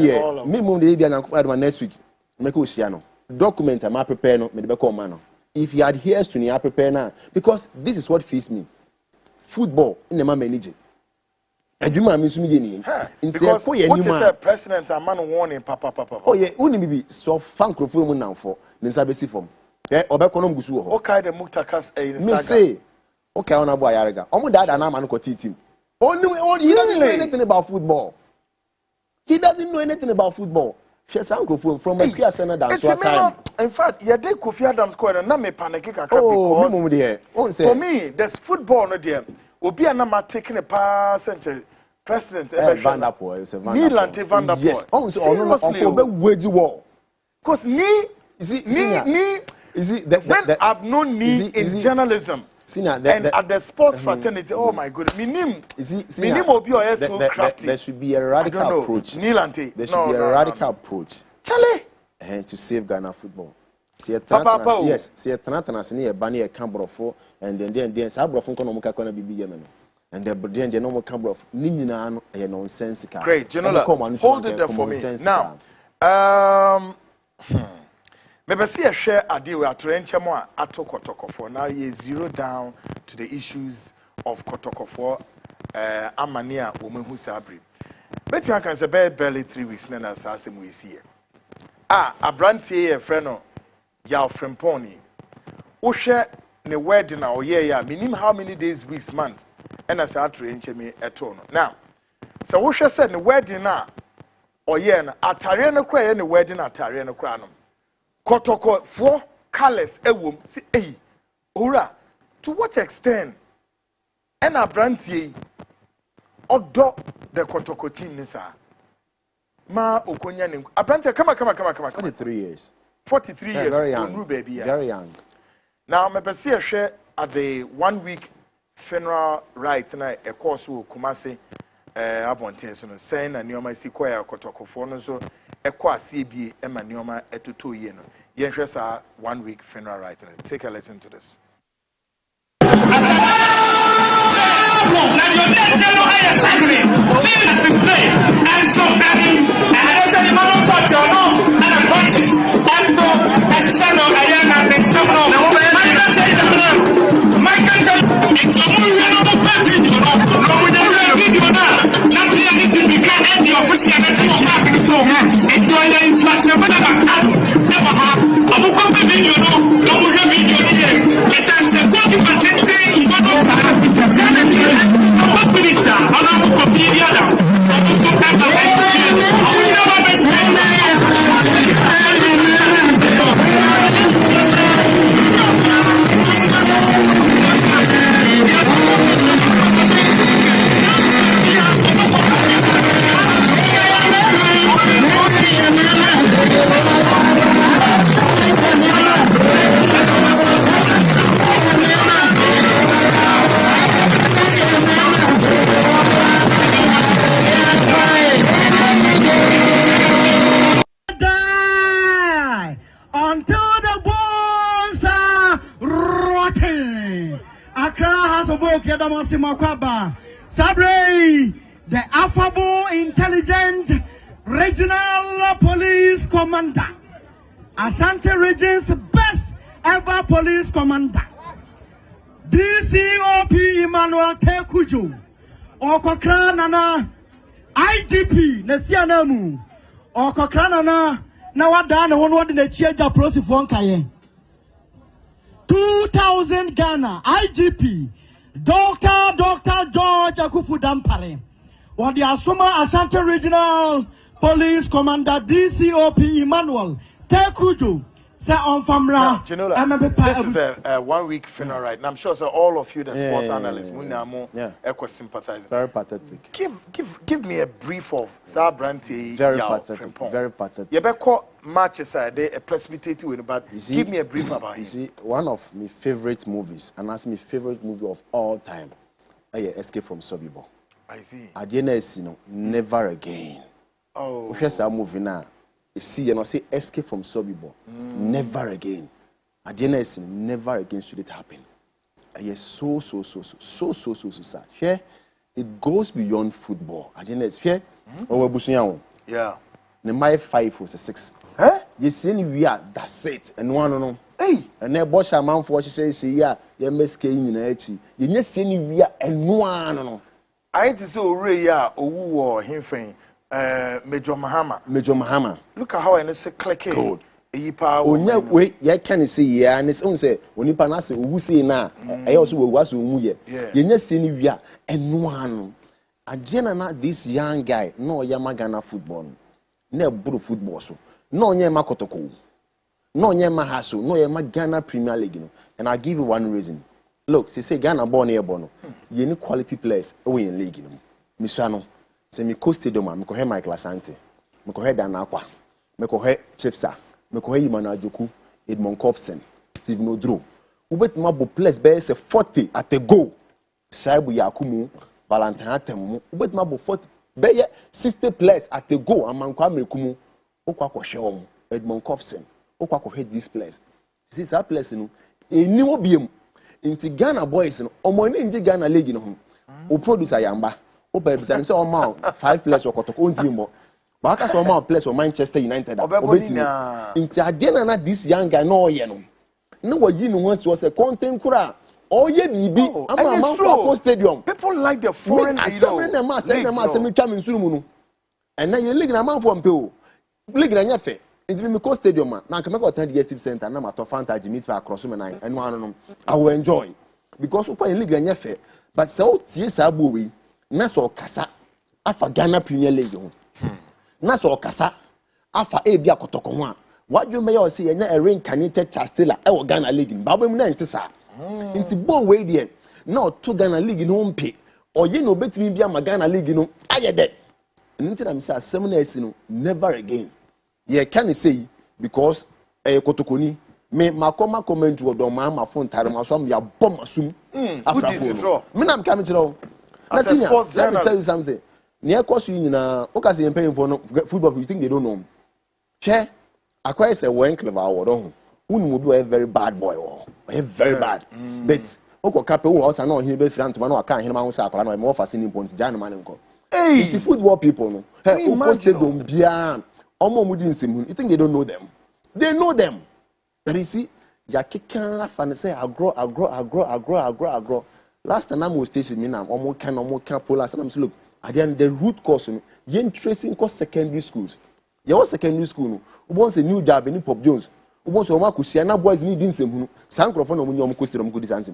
next week. Make Oceano. Document am I prepare no, me the call man. If he adheres to the prepare now, because this is what feeds me. Football in the man managing. And you miss me because what is a president a man warning papa. Oh yeah, only be so fan crofo now for Ninsabesi form. Yeah, Obekonom Gusu. Okay, the Muktakas me say Okay, on a boy Ariga. Dad and I'm an team. He doesn't know anything about football. He doesn't know anything about football. She's uncle from a Kia Senator. In fact, you did Kofi Adams square and not me panic. For me, there's football no dear. Will be a number taking a pass and President Van der Poel. Yes, because I've known me in journalism and at the sports fraternity. Oh my goodness, there should be a radical approach. There should be a radical approach. Charlie, to save Ghana football. Yes, see a Tanatana near Bani a Cambrofo and then Sabrofon Konomuka Kona Bibi Yemen. And then the normal camera of Nina nonsensical. Great, General. Hold it there for me. Now, maybe see a share a deal with Trenchamo at Kotoko. Now he is 0 down to the issues of Kotoko for Amania woman who sabri. Bet you can say barely 3 weeks then as assassin we see. A brandy a friend of Yao Fremponi. O share the wedding or yeah, meaning how many days, weeks, months. And as I train me at home. Now, so what she said in the wedding now, or yen, at Tariana cry in the wedding at Tariana Cranum. Kotoko 4 colors, a woman, see, eh, ora, to what extent? And a brandy, or dog the Kotoko team, Nissa. Ma Okonyan, a brandy, come on. 43 years. 43 years, very young, new baby. Very young. Now, maybe see a share at the 1 week. Funeral rites na a course will Kumasi Abontes no saying and Nioma Sequoia Kotoko for so a qua CB Emma Nioma at 2 years. Yes, 1 week funeral rites. Take a listen to this. Sabre, the affable, intelligent regional police commander, Ashanti region's best ever police commander, DCOP Emmanuel Tekujo, Okokra Nana, IGP Nesianamu, Okokra Nana, Nawadana, one word in the Chiaja Prosi Fonkaye. 2000 Ghana, IGP. Dr. George Akufu Dampare, or the Asuma Ashanti Regional Police Commander DCOP Emmanuel Tekuju, say on Famra. This is the 1 week funeral right now. I'm sure so all of you, the sports analysts, Munamo, sympathizing. Very pathetic. Give me a brief of Sabranti. Very pathetic. Very pathetic. You better call matches a precipitated, but give me a brief about him. You see, one of my favorite movies, and that's my favorite movie of all time, Escape from Sobibor. I see. I didn't see Never Again. Oh. Here's a movie now. See, you know, say Escape from Sobibor. Never again. I didn't see never again should it happen. Yes, so sad. Here, it goes beyond football. I didn't hear. Yeah. The my 5 was a 6. You see, we are that's it. And one no. Hey. And then Bosch a man for she say, yeah, you miss Kane in Echi. You just see we are and one no. I had to say, Ray, or him fame. Major Mahama. Major Mahama. Look at how I say click. Good. Onya we ye can see ya and it's on say onipa na say owu say na e also we was omu ye ye nya see ni wia eno ano agena na this young guy no ya magana football na buru football so no nya ma kotoko no nya ma haso no ya magana Premier League no. And I'll give you one reason. Look, say Ghana born here bono ye ni quality players we in league no misano say me co stadium me ko he Michael Asante me ko he Danakwa me ko he Chipsa me ko he Imana Ajoku Edmond Copson Steve Nodro ubetima bo players be say 40 at a go Shaibu Yakumu Valentine Atemu ubetima bo 40 be 60 players at a go amankwa mekumu okwa ko hwe Edmond Copson okwa ko hit these players see that players no eni obiem inti Ghana boys no omoni nji Ghana league no ho o producer yamba o babisa say o ma 5 players okotoko ontimi mo ba aka say o ma players o Manchester United obetimi inti ade na this young guy no ye no na wayi no ho so say content kura o ye bibi ama man for stadium people like the foreign assembly na ma say na ma say me twa me nsuru mu no and na ye league na man for mpe o league na nya fe inti me co stadium na nka me go attend the Steve Center na ma to Fanta meet for across me nine eno anu no I will enjoy because we in league na nya fe but so tie sa bo we na so kasa afa Ghana Premier League ho na so kasa afa e bia kotoko ho a wadwe me ya o say enya a reincarnated Chastela e wo Ghana League ba ba mu na nti sa nti bo we de na to Ghana League no mpe oye no betimi bia ma Ghana League no ayede nti na me say asem na esi no never again ye can say because kotokoni me makoma comment wo do ma phone tare ma so am ya bom asum afrafo me na mka me kire na senior let me tell you something near course you nyina o ka say paying for no football you think they don't know che akwa say one clever award ho unu obi a very bad boy o very bad but o ka pe wo house na o hin be front ma na o ka hin ma ho say akwara na mo fa sini point jana ma nko it's football people no hey o post them bia you think they don't know them? They know them. But you see, Jakika fan say agro. Last time I was station me now, almost can pull us. And I'm look, at the end the root cause yen tracing cause secondary schools. Your secondary school no. Who wants a new job in Pop Jones? Who wants to work with Siena boys needing some Sancrophone when you question good answer.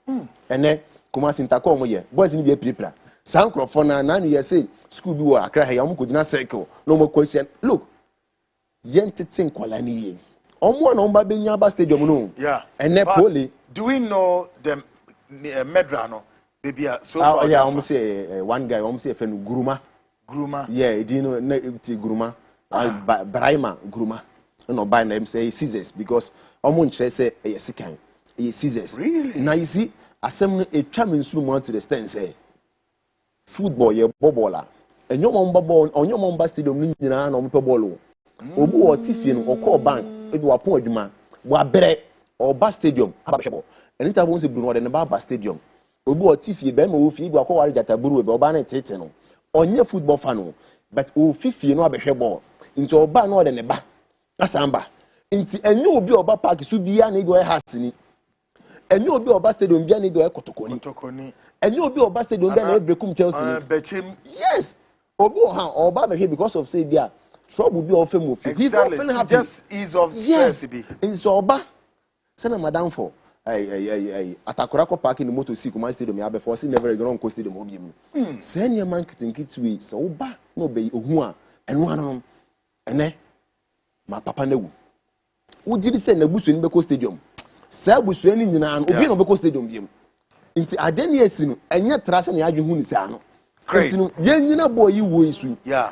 And then come as in Tacoma here, boys need to be prepare. Sancrophone and you say school do a cry, I could not circle. No more question. Look. Yentitin kwalani omo na omba benyaba stadium no ene poli do we know the medra no baby so far yeah almost say one guy almost say fenu guruma yeah do you know ti guruma Braima guruma no buy na say scissors because omo nchire say sikan scissors really now you see asem no etwa mensuru mo to the stand say football ye bobola enyo mo mbabo onyo mo mba stadium ni nyina na ompe ball obu o tifie no okọ bank ebi wa pon adwuma wa bere oba stadium aba hwebo enita bo se bu no de ne ba stadium obu o tifie be ma wo fie bi akọ ware jata buru be oba na tete no onye football fan no but o fifie no aba hwebo nti oba no de ne ba asamba nti enye obi oba park su bia na ebi o house ni enye obi oba stadium bia na ebi o kotokoni enye obi oba stadium bia na ebrekum Chelsea yes obi o ha oba be hwe because of say bia trouble be of him. He's not feeling happy. Just ease of stress. Yes. And so Oba, send a madam for Atakurako park in the motor see command stadium. Ya before see never go on coast stadium obi. Send your man kitin we so Oba no be ohua and one and my papa newu. Wo did say na busu ni be coast stadium. Say busu ni nyina no obi no be coast stadium biem. Nti adeni esi no enye trase na adwe hu ni say ano. Great. Yeah.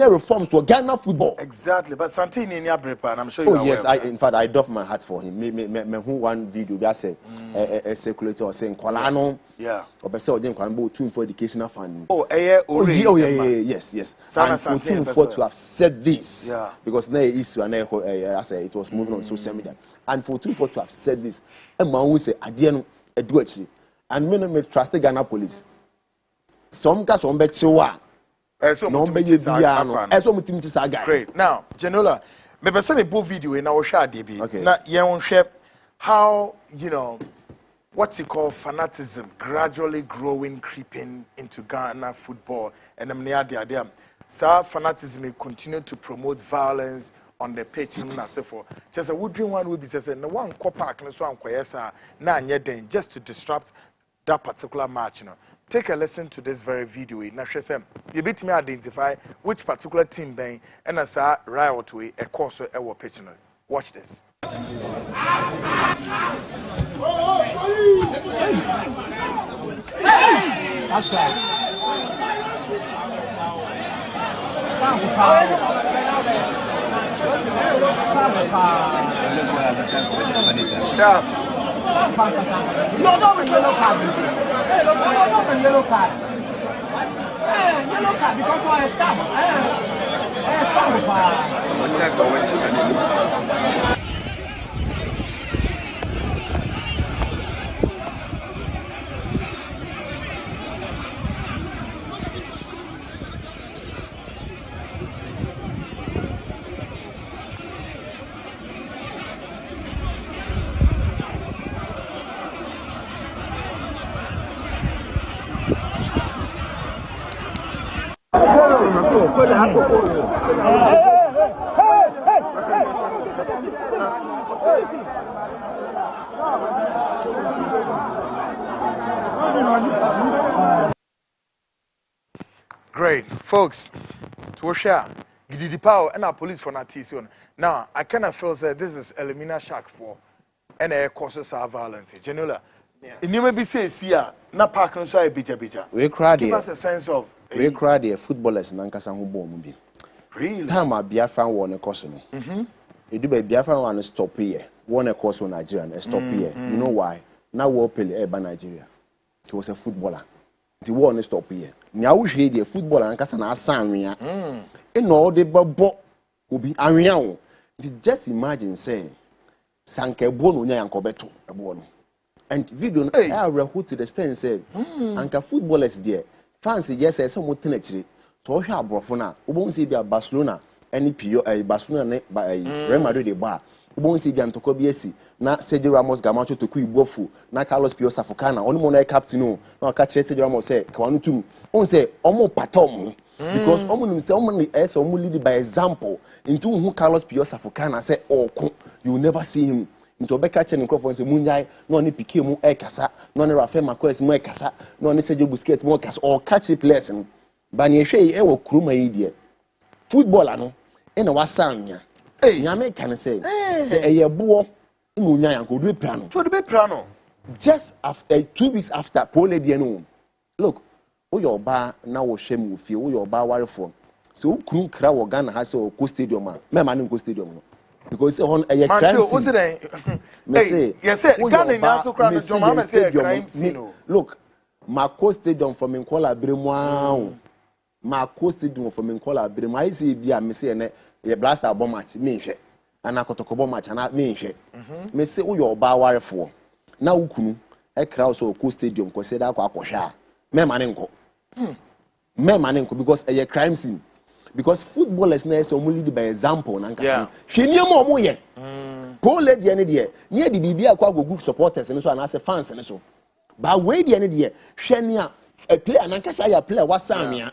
Reforms for Ghana football. Exactly. But Santini in Abrepa, and I'm sure you are yes, in fact, I doff my hat for him. Me who one video I said a circulator saying Kolano. Yeah. Or Bessel Jim Kwanbo tune for educational fund. Yes. And for tune for to have said this. Yeah. Because now issue and I say it was moving on social media. And for tune for to have said this, and man will say Adiano Eduachi. And me trust the Ghana police. Some case on betchewa. No be biano. Eso mutimti saga. Great. Now, Genola, me be say me video in our share DB. Na ye won share how, you know, what you call fanaticism gradually growing, creeping into Ghana football and am near the idea. So fanaticism may continue to promote violence on the pitch in for just a would one will be says no one co park and so on quiesa na den just to disrupt that particular match. Take a listen to this very video. Now you bit me identify which particular team being and as a riot way a course or pitch. Watch this. That's right. Stop. No, yellow card. Yellow card. Yellow card because I stop. Great, folks. To share, the power and our police for Nation. Now, I kind of feel that this is Elimina Shack for and causes our violence. Genola, you may be say, see, na park and so I bija. We cried. Give us a sense of. We cried the footballers in Nankasa who bomb. Really? Time a Biafran won a course. You do be Biafran one stop here. Won a course on Nigeria and stop here. You know why? Now we'll play by Nigeria. He was a footballer. The war stop here. Now we hear the footballer and Casana Samia. And all the bubble will be Arian. Just imagine saying Sanke Bono Yankobeto a bono. And video I who to the stand said, Anka footballers there. Fancy yes, I somewhat actually. So I have Brofona, who won't see Barcelona, any PO, a Barcelona by Real Madrid bar. Who won't see Biantoco BSC, na Sergio Ramos Gamacho to Kui Bofu, na Carlos Pio Safocana, only one captain, no catch Sergio Ramos say, Kawanutum, on say, Omo Patom, because Omo say, only as Omo lead by example, into whom Carlos Pio Safocana say, oh, you will never see him. Into Becca Chen and Crawford say, Munjai, no any Piquet mu Ekasa, no any Rafael Marquez mu Ekasa, no any Sergio Busquets mu Ekasa, or catch it lesson. Banyeshe ewo kruma idie footballer no e na wasanya nyame kan say eye buo mu nya yanko do plano to the plano just after 2 weeks after pole die no look wo your ba na wo hwem wo fie wo your ba warefo so wo kunu kra wo Ghana ha se ko stadium a me ma ne ko stadium no because on eye crime scene me say yes Ghana na so kra no joma me say crime scene look ma ko stadium from Nkola Bremu ma co stadium for me call abirem I see bia me say na ye blaster bomb match me hwe ana kotoko bomb match na me hwe me say wo your ba warefo na wukunu e kra so co stadium ko say da kwa akohwa me ma ne nko because a crime scene because footballers na so mo lead by example na nkasa hwe ni mo mo ye ko le die ne die ne de bibia kwa gogu supporters ne so ana se fans ne so ba we die ne die hwe ni a player na nkasa ya player wasamia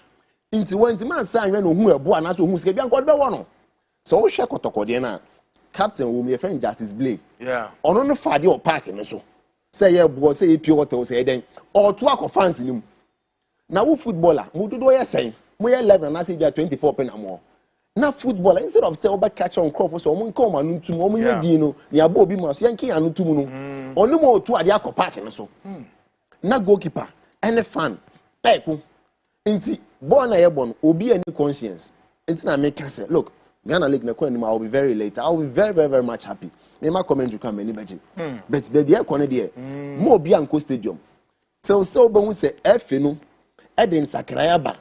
inti wenti man san we no hu ebu ana so hu sika bia nkode be wo no so wo hwe kotokode na captain wo me friend Justice Blay ono no fade o park ne so say ye bu say pure hotel say den o to akofans ni mu na wo footballer mu dodo ye sen mo ye 11 na say bia 24 pen amo na footballer instead of say oba catch on crop so mo nka o manu ntum o mo ye di no ne aba obi ma so ye nka anu ntum no ono mo to ade akopark ne so na goalkeeper ene fan eku inti born na yebon obi any conscience inti na make say look Ghana League na kwani I'll be very late. I'll be very very much happy. Me ma comment you come anybody. But baby e kone there. Mo obi anko stadium. So obo say F no e den sakraya ba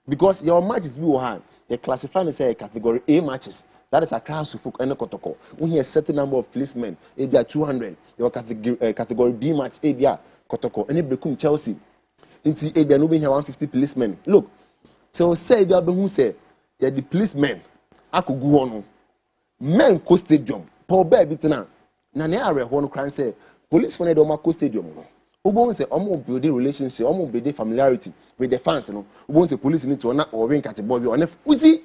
because your matches be wo hand. They classify and say category A matches. That is a class of folk and kotoko. We hear a certain number of policemen, e be 200. Your category B match e be kotoko. Any brekum Chelsea. Inti e be no be here 150 policemen. Look. So say be who say yeah the policemen akugu ono men co stadium Paul baby tena na ne are ho no kran say police for do ma co stadium no obo say omo build relationship omo build familiarity with the fans no obo say police need to na or win category on uzi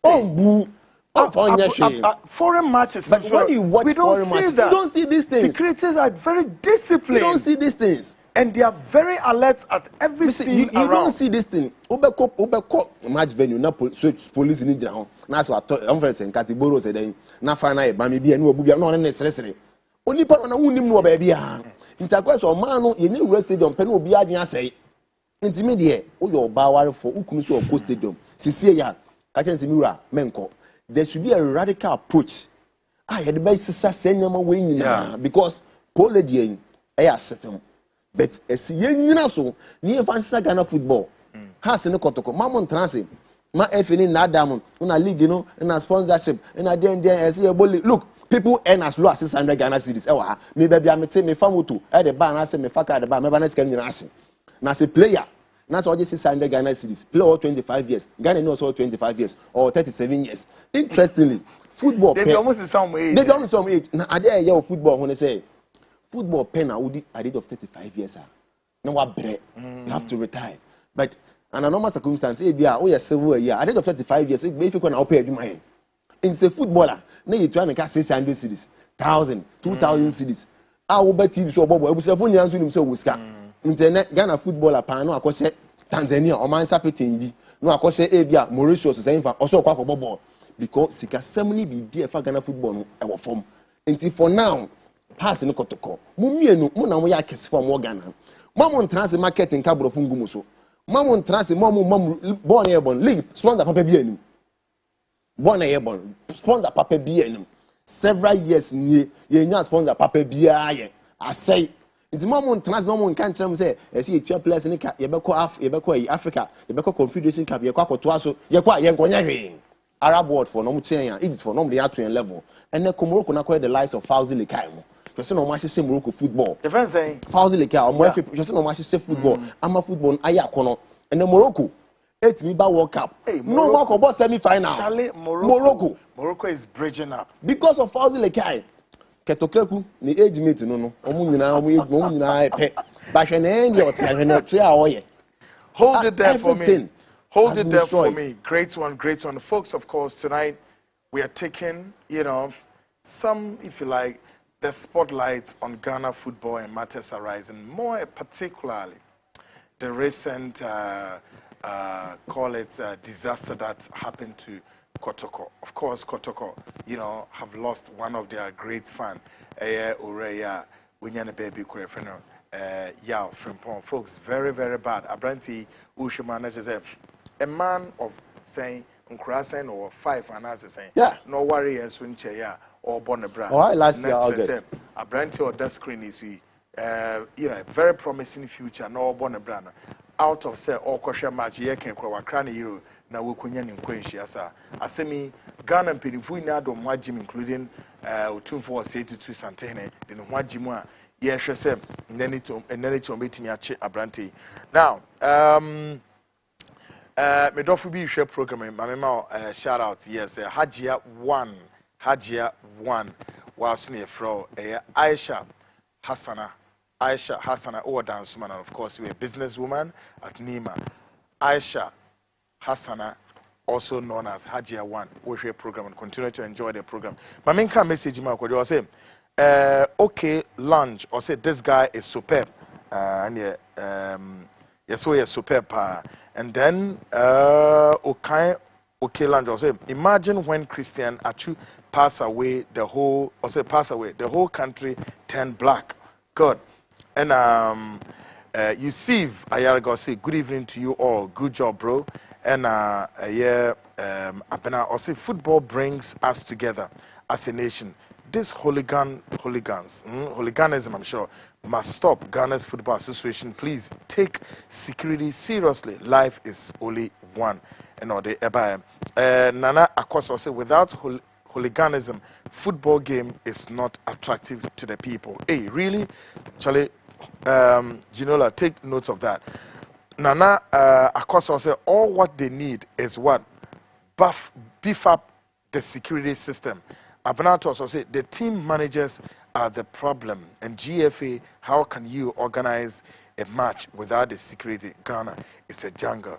ombu Foreign matches. But when you watch foreign matches, you don't see these things. Securities are very disciplined. You don't see these things. And they are very alert at every scene you don't see this thing. Ubeko match venue na police ni jira ho. Na so conference en category say den na final ba me bia na obubia na ne sresere. Onipa na wunim no ba bia. Ntakwa so man no ye new stadium pe na obi adwen asai. Ntimi de o yo ba ware for ukunu so ko stadium. Sisie ya ka chen se miwura menko. There should be a radical approach. You the best sisa nyama we nyina because pole de e asefem. But as you so, near fancy Ghana football. Has no kotoko. Mamon transit. Ma FNA na Adam, una league, you know, and a sponsorship, and I then see a bully. Look, people earn as low as 600 Ghana cedis. Oh, maybe I may say me famutu at the bar, I say me fuck at the bar, my banana can action. Now, as a player, that's all 600 Ghana cedis. Play all 25 years. Ghana knows all 25 years or 37 years. Interestingly, football. They almost in some age. They almost some age. Now, are there a football when they say? Football pen at the age of 35 years. No what bread. You have to retire. But under normal circumstances, if you are several years, at the age of 35 years, if you can pay your money. In say footballer, now you trying to catch 600 cities, 1,000, 2,000 cities. I will bet you so Bobo. I will say for years when so Whisker. Internet Ghana footballer pan no akoshe Tanzania or man sapitin bi no akoshe Abia Mauritius say fa also kwa for Bobo because sika semni bi bi e fa Ghana football no e wo form. Until for now pass no kotoko mumienu mu na mo ya kese for mo Ghana mamon trans marketing kabro fungumu so mamon trans mam born airborne league sponsor papa bi anim born airborne sponsor papa bi anim several years nie ye nya sponsor papa bi aye asai nti mamon trans no mo kan kyerem say e see etua players ni ka ye be ko Africa ye be ko Confederation Cup ye ko akoto aso ye ko ye nkonya hwe Arab world for no mo chen Egypt for no mo dey at level and the Morocco na ko the likes of Fawzi Lekai mo person no match say Morocco football. The friend saying Fawzi Lekai or mo person no match say football. Ama football aya kono. And the Morocco 8 MIBA World Cup. Hey, no more ko semi-finals. Morocco is bridging up because of Fawzi Lekai. Ketokreku ni age mate no. Omu nyina pe. Ba hwe na end your time na to ya Hold it there for me. Hold it there for me. Great one. Folks, of course, tonight we are taking, some, if you like, the spotlights on Ghana football and matters arising, more particularly the recent, disaster that happened to Kotoko. Of course, Kotoko, have lost one of their great fans. Ureya, Winyana Baby Kurefeno, Yao, Frimpong. Folks, very, very bad. Abranti Ushimana said, a man of saying, Unkrasen or 5 and as saying, no worry, and Swinche, or Bonabra. All right, last year, August. A brand or that screen is very promising future, no Bonabra. Out of say, all kosher match, ye can call a cranny euro, now we couldn't in Quenchiasa. I say me, Ghana and Pinifuina don't want Jim, including 2-4-82 Santene, then one Jimwa, yes, she said, and then it will meet me a branty. Now, me don't be share program. My shout out. Yes, Hajia 1 was near Fro. Aisha Hassana, or dance woman, and of course, we're a businesswoman at Nima. Aisha Hassana, also known as Hajia 1, we share program and continue to enjoy the program. My main message, Mark, what you say? Okay, lunch, or say this guy is superb, and yes, we are superb. And then, okay, Landro say, imagine when Christian Achu passed away, the whole country turned black. God. And Yusuf Ayarago say, good evening to you all. Good job, bro. And Abena also football brings us together as a nation. This hooliganism, I'm sure, must stop. Ghana's Football Association, please take security seriously. Life is only one. Nana Akoso say, without hooliganism, football game is not attractive to the people. Hey, really? Charlie, Ginola, take note of that. Nana Akoso say, all what they need is what? Beef up the security system. Abanato also say the team managers are the problem, and GFA, how can you organize a match without the security? Ghana is a jungle.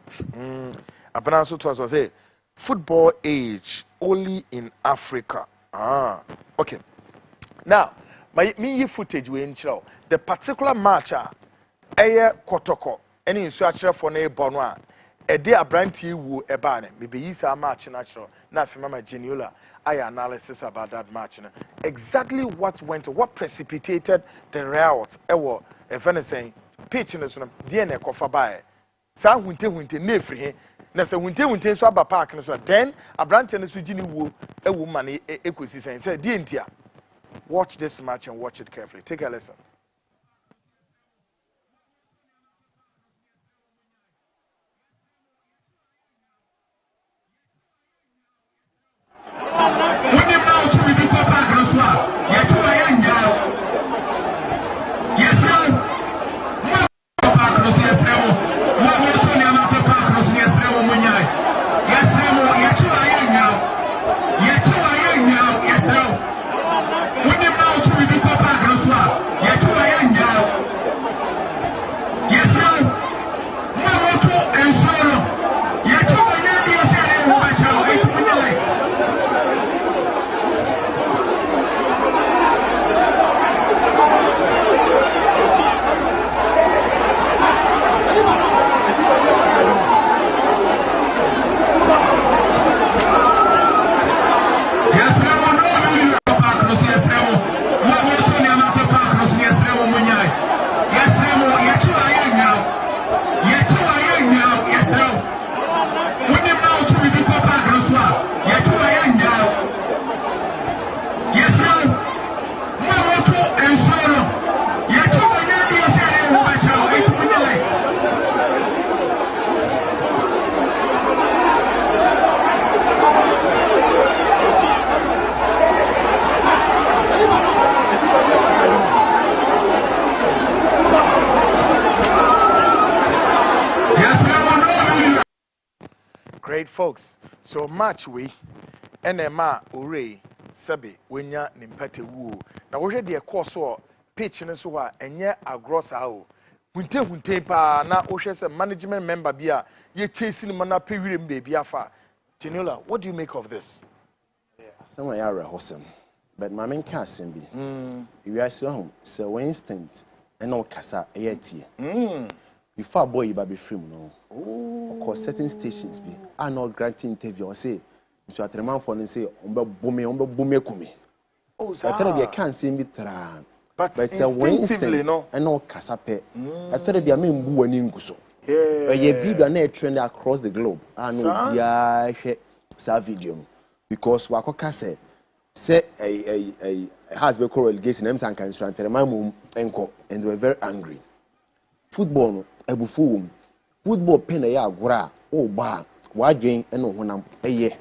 Abanato also say football age only in Africa. Okay. Now, me footage we intro. The particular match eye Kotoko any instructor for ne bonwa a day abranti wu ebane maybe is a match natural na mama Geniola I analysis about that match exactly what precipitated the riot ewo e saying pitch in the DNA kofa bae sa hunte na free na se hunte so aba park no so then abranti no so gini wu ewu mane ekosi saying say die ntia. Watch this match and watch it carefully. Take a listen. Great folks. So match we NMA Ure Sabi Wenya Nimpate Wu. Now we the course or pitch in so enye agros how. Hunte pa na o management member bia ye chasing mana pewirem baby afa. Geniola, what do you make of this? Some are rehosem. But my main casting be. You are so so one instant and no kasa eyetie. Before boy you be free no. Of course certain stations be are not granting interview or say to a man for and say ombe kumi. Oh, so I tell you can't see me tra. But it's a Wednesday no and no kasape. I tell you I mean bu ani nguso. Yeah. A video na trend across the globe. I know ya sa video because wakoka say a has been relegation em san kan strand my mum enko and they were very angry. Football no ebufu football pen ya agora o ba wadwen eno honam eye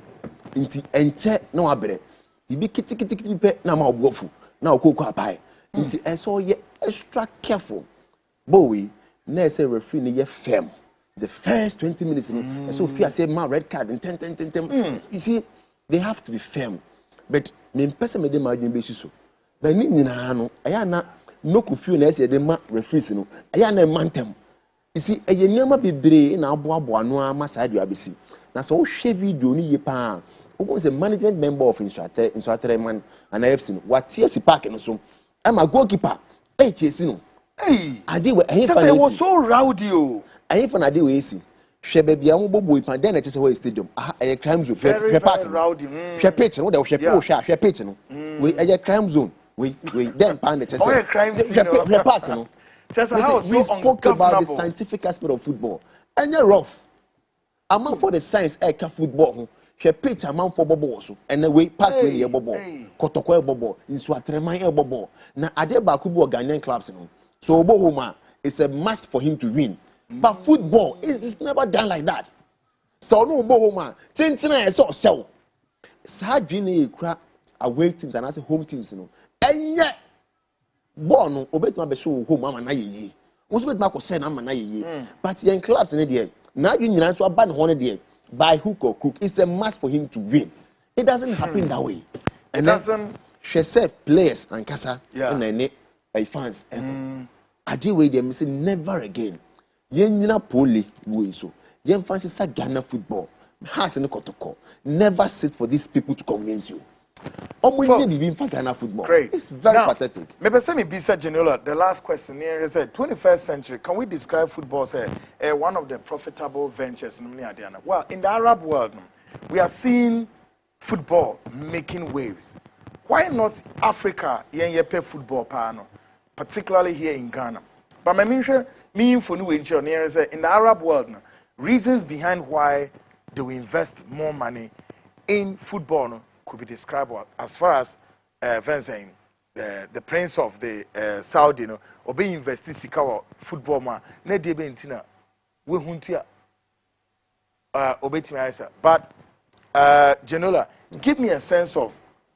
nti enche na wabere ibi kitikiti pe na ma obuofu na okoko apai nti enso ye extra careful boy na say referee ne ye firm the first 20 minutes so fear say ma red card and 10 you see they have to be firm but me person me dey ma adwen be so but ni nyina no aya na no kufiu na say dey ma referees no aya na mantem. You see, a yenema bebre na aboabo anu ama side abisi. Na so hwe video ni ye pa. Who was a management member of instructor man and AFC no. What TS park no so. I'm a goalkeeper. Hey chase no. Hey, ade we ehfa na. It was so rowdy o. Ehfa na ade we esi. Hwe baabi a bobo ipa den na chese ho stadium. A crime zone. Hwe park rowdy. Hwe pitch no. Hwe pitch no. We a crime zone. We den pan na chese. Hwe park no. Listen, we spoke about the scientific aspect of football. And you're rough. A man for the science eka football. She pitch a man for bobo so. And the way park really a bobo. Kotoko bobo. Inso atrema e bobo. Na ade ba kubo Ghanaian clubs no. So Obohoma is a must for him to win. But football is never done like that. So no Obohoma. Chintina so so. Sa dwene ekura away teams and as home teams no. Enye ball no obetuma be show home ama na yeye wo so betuma ko say na ama na yeye but yen clubs ne dey na you nyina so aba ne ho ne dey by hook or crook it's a must for him to win. It doesn't happen that way. And doesn't she say players and kasa and any fans ade we dem say never again yen nyina poli wo so yen fans say Ghana football has no kotoko. Never sit for these people to convince you. Great. It's very pathetic. Maybe say me Bisa Genola, the last question here is 21st century. Can we describe football as one of the profitable ventures in Adiana? Well, in the Arab world, we are seeing football making waves. Why not Africa pay football pano, particularly here in Ghana? But my mean for new in the Arab world, reasons behind why they will invest more money in football could be described as far as the prince of the Saudi or being invested in football ma ne de bentina we huntia obetimi aisa. But Genola, give me a sense of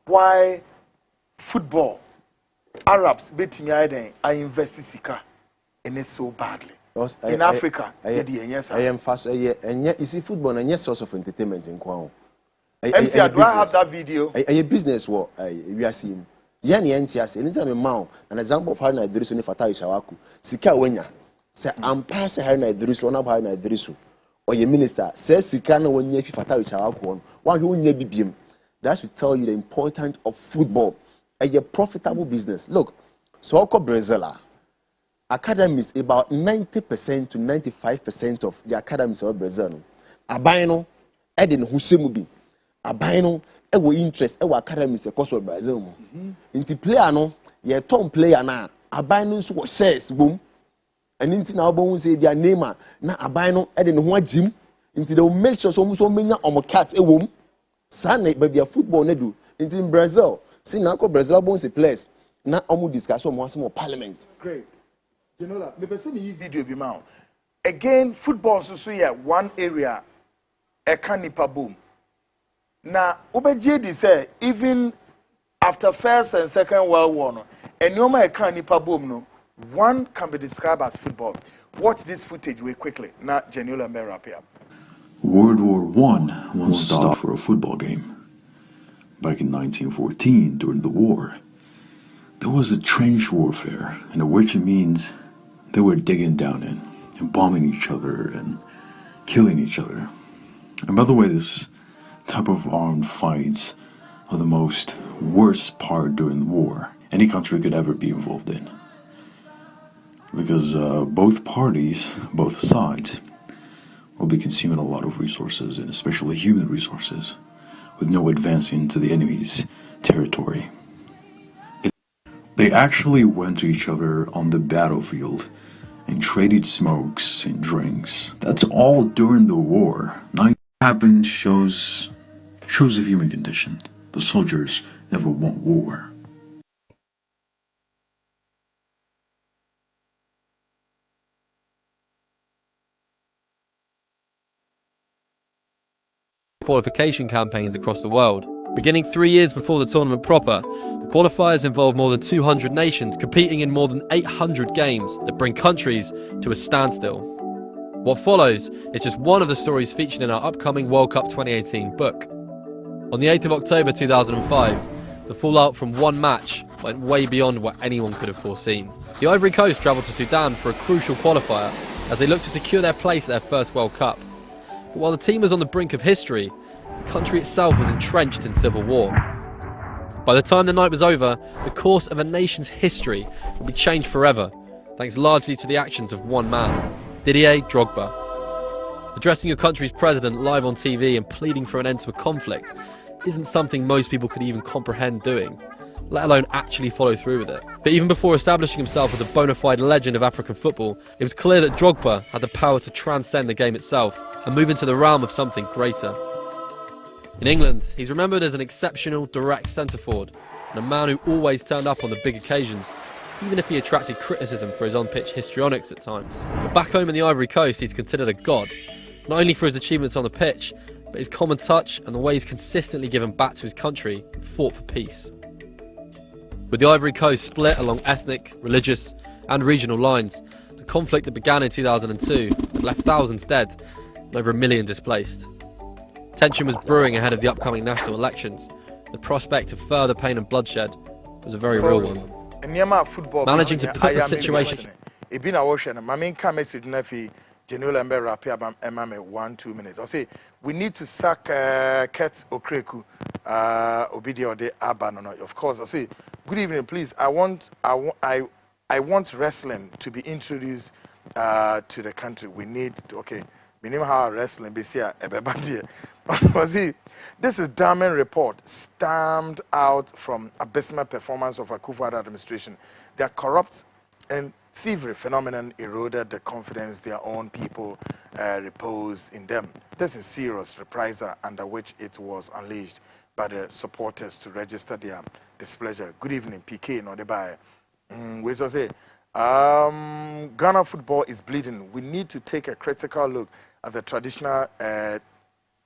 why football Arabs betimi aiden I invested sika in it so badly. In Africa, I am fast. You see, football and yes source of entertainment in Kwao. MC, do I have that video? A business what we are seeing. Yani NTS, anytime a mount, an example of how I do so Fatai Shawaku. Sika Wenya. Say, I'm passing how I do so, not how I do so. Or your minister says Sikano when you Fatai Shawaku, one who never be him. That should tell you the importance of football. A profitable business. Look, so Brazil. Academies, about 90% to 95% of the academies of Brazil. Abino, Eden Husemubi. Abino, ewo interest, ewo academies across Brazil. Inti player no, ye top player na. Abino so shares boom. And inti na obo say their name na Abino Eden Hua gym. Inti they will make sure so many omo cats ewo. Sane baby football ne do. Inti in Brazil, see na ko Brazil obo say players na omo discuss omo parliament. Great. You know that, maybe see me video be now. Again, football so here one area, a canipa boom. Now, Obeji say even after First and Second World War, and no more a canipa boom no, one can be described as football. Watch this footage way quickly. Now, Geniola Merapia. World War I once stopped for a football game. Back in 1914, during the war, there was a trench warfare, and which means they were digging down in and bombing each other and killing each other. And by the way, this type of armed fights are the most worst part during the war any country could ever be involved in. Because both parties, both sides, will be consuming a lot of resources, and especially human resources, with no advance into the enemy's territory. They actually went to each other on the battlefield and traded smokes and drinks. That's all during the war. Now, what happened shows the human condition. The soldiers never want war. Qualification campaigns across the world. Beginning 3 years before the tournament proper, the qualifiers involve more than 200 nations competing in more than 800 games that bring countries to a standstill. What follows is just one of the stories featured in our upcoming World Cup 2018 book. On the 8th of October 2005, the fallout from one match went way beyond what anyone could have foreseen. The Ivory Coast travelled to Sudan for a crucial qualifier as they looked to secure their place at their first World Cup. But while the team was on the brink of history, the country itself was entrenched in civil war. By the time the night was over, the course of a nation's history would be changed forever, thanks largely to the actions of one man, Didier Drogba. Addressing your country's president live on TV and pleading for an end to a conflict isn't something most people could even comprehend doing, let alone actually follow through with it. But even before establishing himself as a bona fide legend of African football, it was clear that Drogba had the power to transcend the game itself and move into the realm of something greater. In England, he's remembered as an exceptional, direct centre-forward and a man who always turned up on the big occasions, even if he attracted criticism for his on-pitch histrionics at times. But back home in the Ivory Coast, he's considered a god, not only for his achievements on the pitch, but his common touch and the way he's consistently given back to his country and fought for peace. With the Ivory Coast split along ethnic, religious and regional lines, the conflict that began in 2002 had left thousands dead and over 1 million displaced. Tension was brewing ahead of the upcoming national elections. The prospect of further pain and bloodshed was a very real one. Managing to put the situation... Genola Mbe Rapia Emame 1-2 minutes. I say we need to sack Ket Okreku Obidio de Abanono. Of course, I say good evening, please. I want wrestling to be introduced to the country. We need to, okay. Minimum how wrestling be here everybody. This is damning report stamped out from abysmal performance of Akufo-Addo administration. Their corrupt and thievery phenomenon eroded the confidence their own people repose in them. This is serious reprisal under which it was unleashed by the supporters to register their displeasure. Good evening, PK. No, we so say, Ghana football is bleeding. We need to take a critical look at the traditional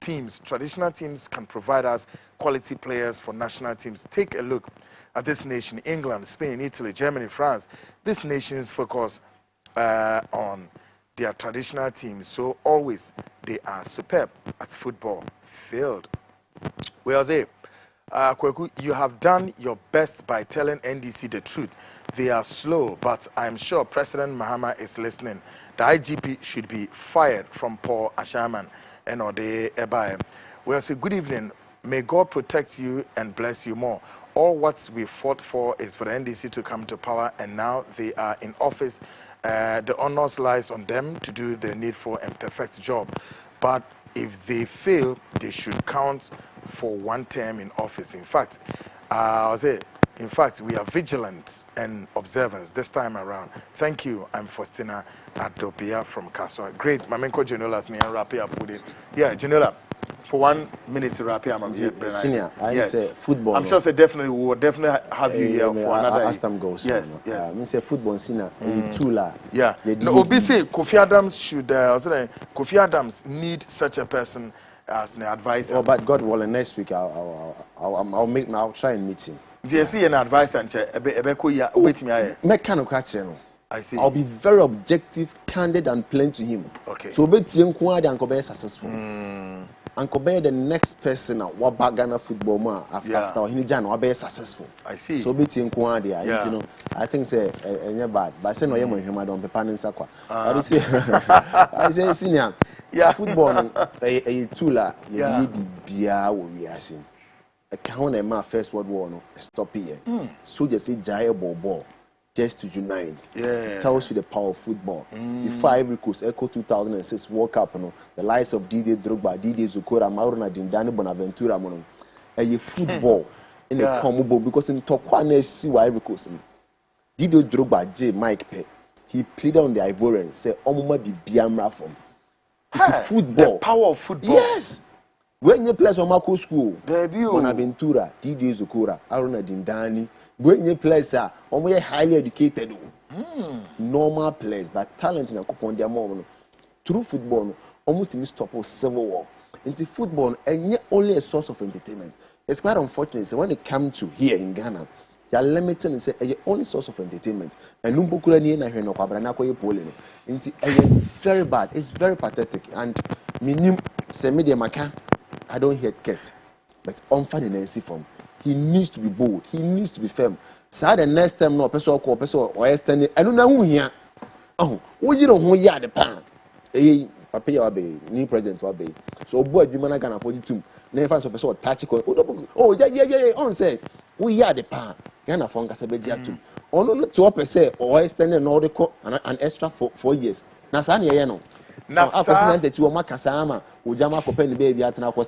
teams. Traditional teams can provide us quality players for national teams. Take a look at this nation: England, Spain, Italy, Germany, France. These nations focus on their traditional teams, so always they are superb at football. Failed. Well, say, Kweku, you have done your best by telling NDC the truth. They are slow, but I'm sure President Mahama is listening. The IGP should be fired from Paul Ashaman and Ode Ebae. Well, say, good evening. May God protect you and bless you more. All what we fought for is for the NDC to come to power, and now they are in office. The honors lies on them to do the needful and perfect job. But if they fail, they should count for one term in office. In fact, we are vigilant and observant this time around. Thank you. I'm Faustina Adobia from Kaswa. Great. Mamenko Genola me and wrap up with it. Yeah, Genola. For 1 minute to wrap here, Senior, I say football. I'm sure definitely we will definitely have you here for another. As time goes. Yes. I say football, senior. Yeah. No, obviously, Kofi Adams should. Kofi Adams need such a person as an advisor. Oh, but God willing, next week I'll try and meet him. Do you see an advisor and wait me? Make kind of catch I see. I'll be very objective, candid, and plain to him. Okay. So be and successful. And compare the next person at what Ghana football man after he will be successful. I see. So be you know, I think say bad. But I say no him I don't be panning sakwa. I say senior. Yeah. Football a tula you need bia we are seeing. A count a first world war no stop here. So just say giant ball. Just to unite. Tells you the power of football. Before Ivory Coast, Echo 2006 World Cup, the likes of Didier Drogba, Didier Zukora, Mauro Dindani Bonaventura, a football in a combo because in Tokwane see Ivory Coast. Didier Drogba, J. Mike Pe, he pleaded on the Ivorian, said, Omuma be Biamra from. It's football. The power of football. Yes. When you play on Marco School, Bonaventura, Didier Zukora, Aruna Dindani. When you players are highly educated, normal players, but talent in a coupon their mom. Through football, almost to stop a civil war. Into football, and yet only a source of entertainment. It's quite unfortunate. So when it comes to here in Ghana, they are limited and say a only source of entertainment. And Numbukurani and I know Kabranako Polino. Into very bad. It's very pathetic. And minim semi maka, I don't hate Ket, but unfinance from. He needs to be bold. He needs to be firm. So the next time no person or extend I don't know who here. Oh, you don't who ya the pan. Papa ya be new president wa be. So boy be man Ghana 42. Never so person touch oh yeah on say we ya the pan. Ghana for Nkasa be dia too. Ono no to person or extend an extra 4 years. Na sa na ye no. Na person that you maka sama ujama ko pen baby atena ko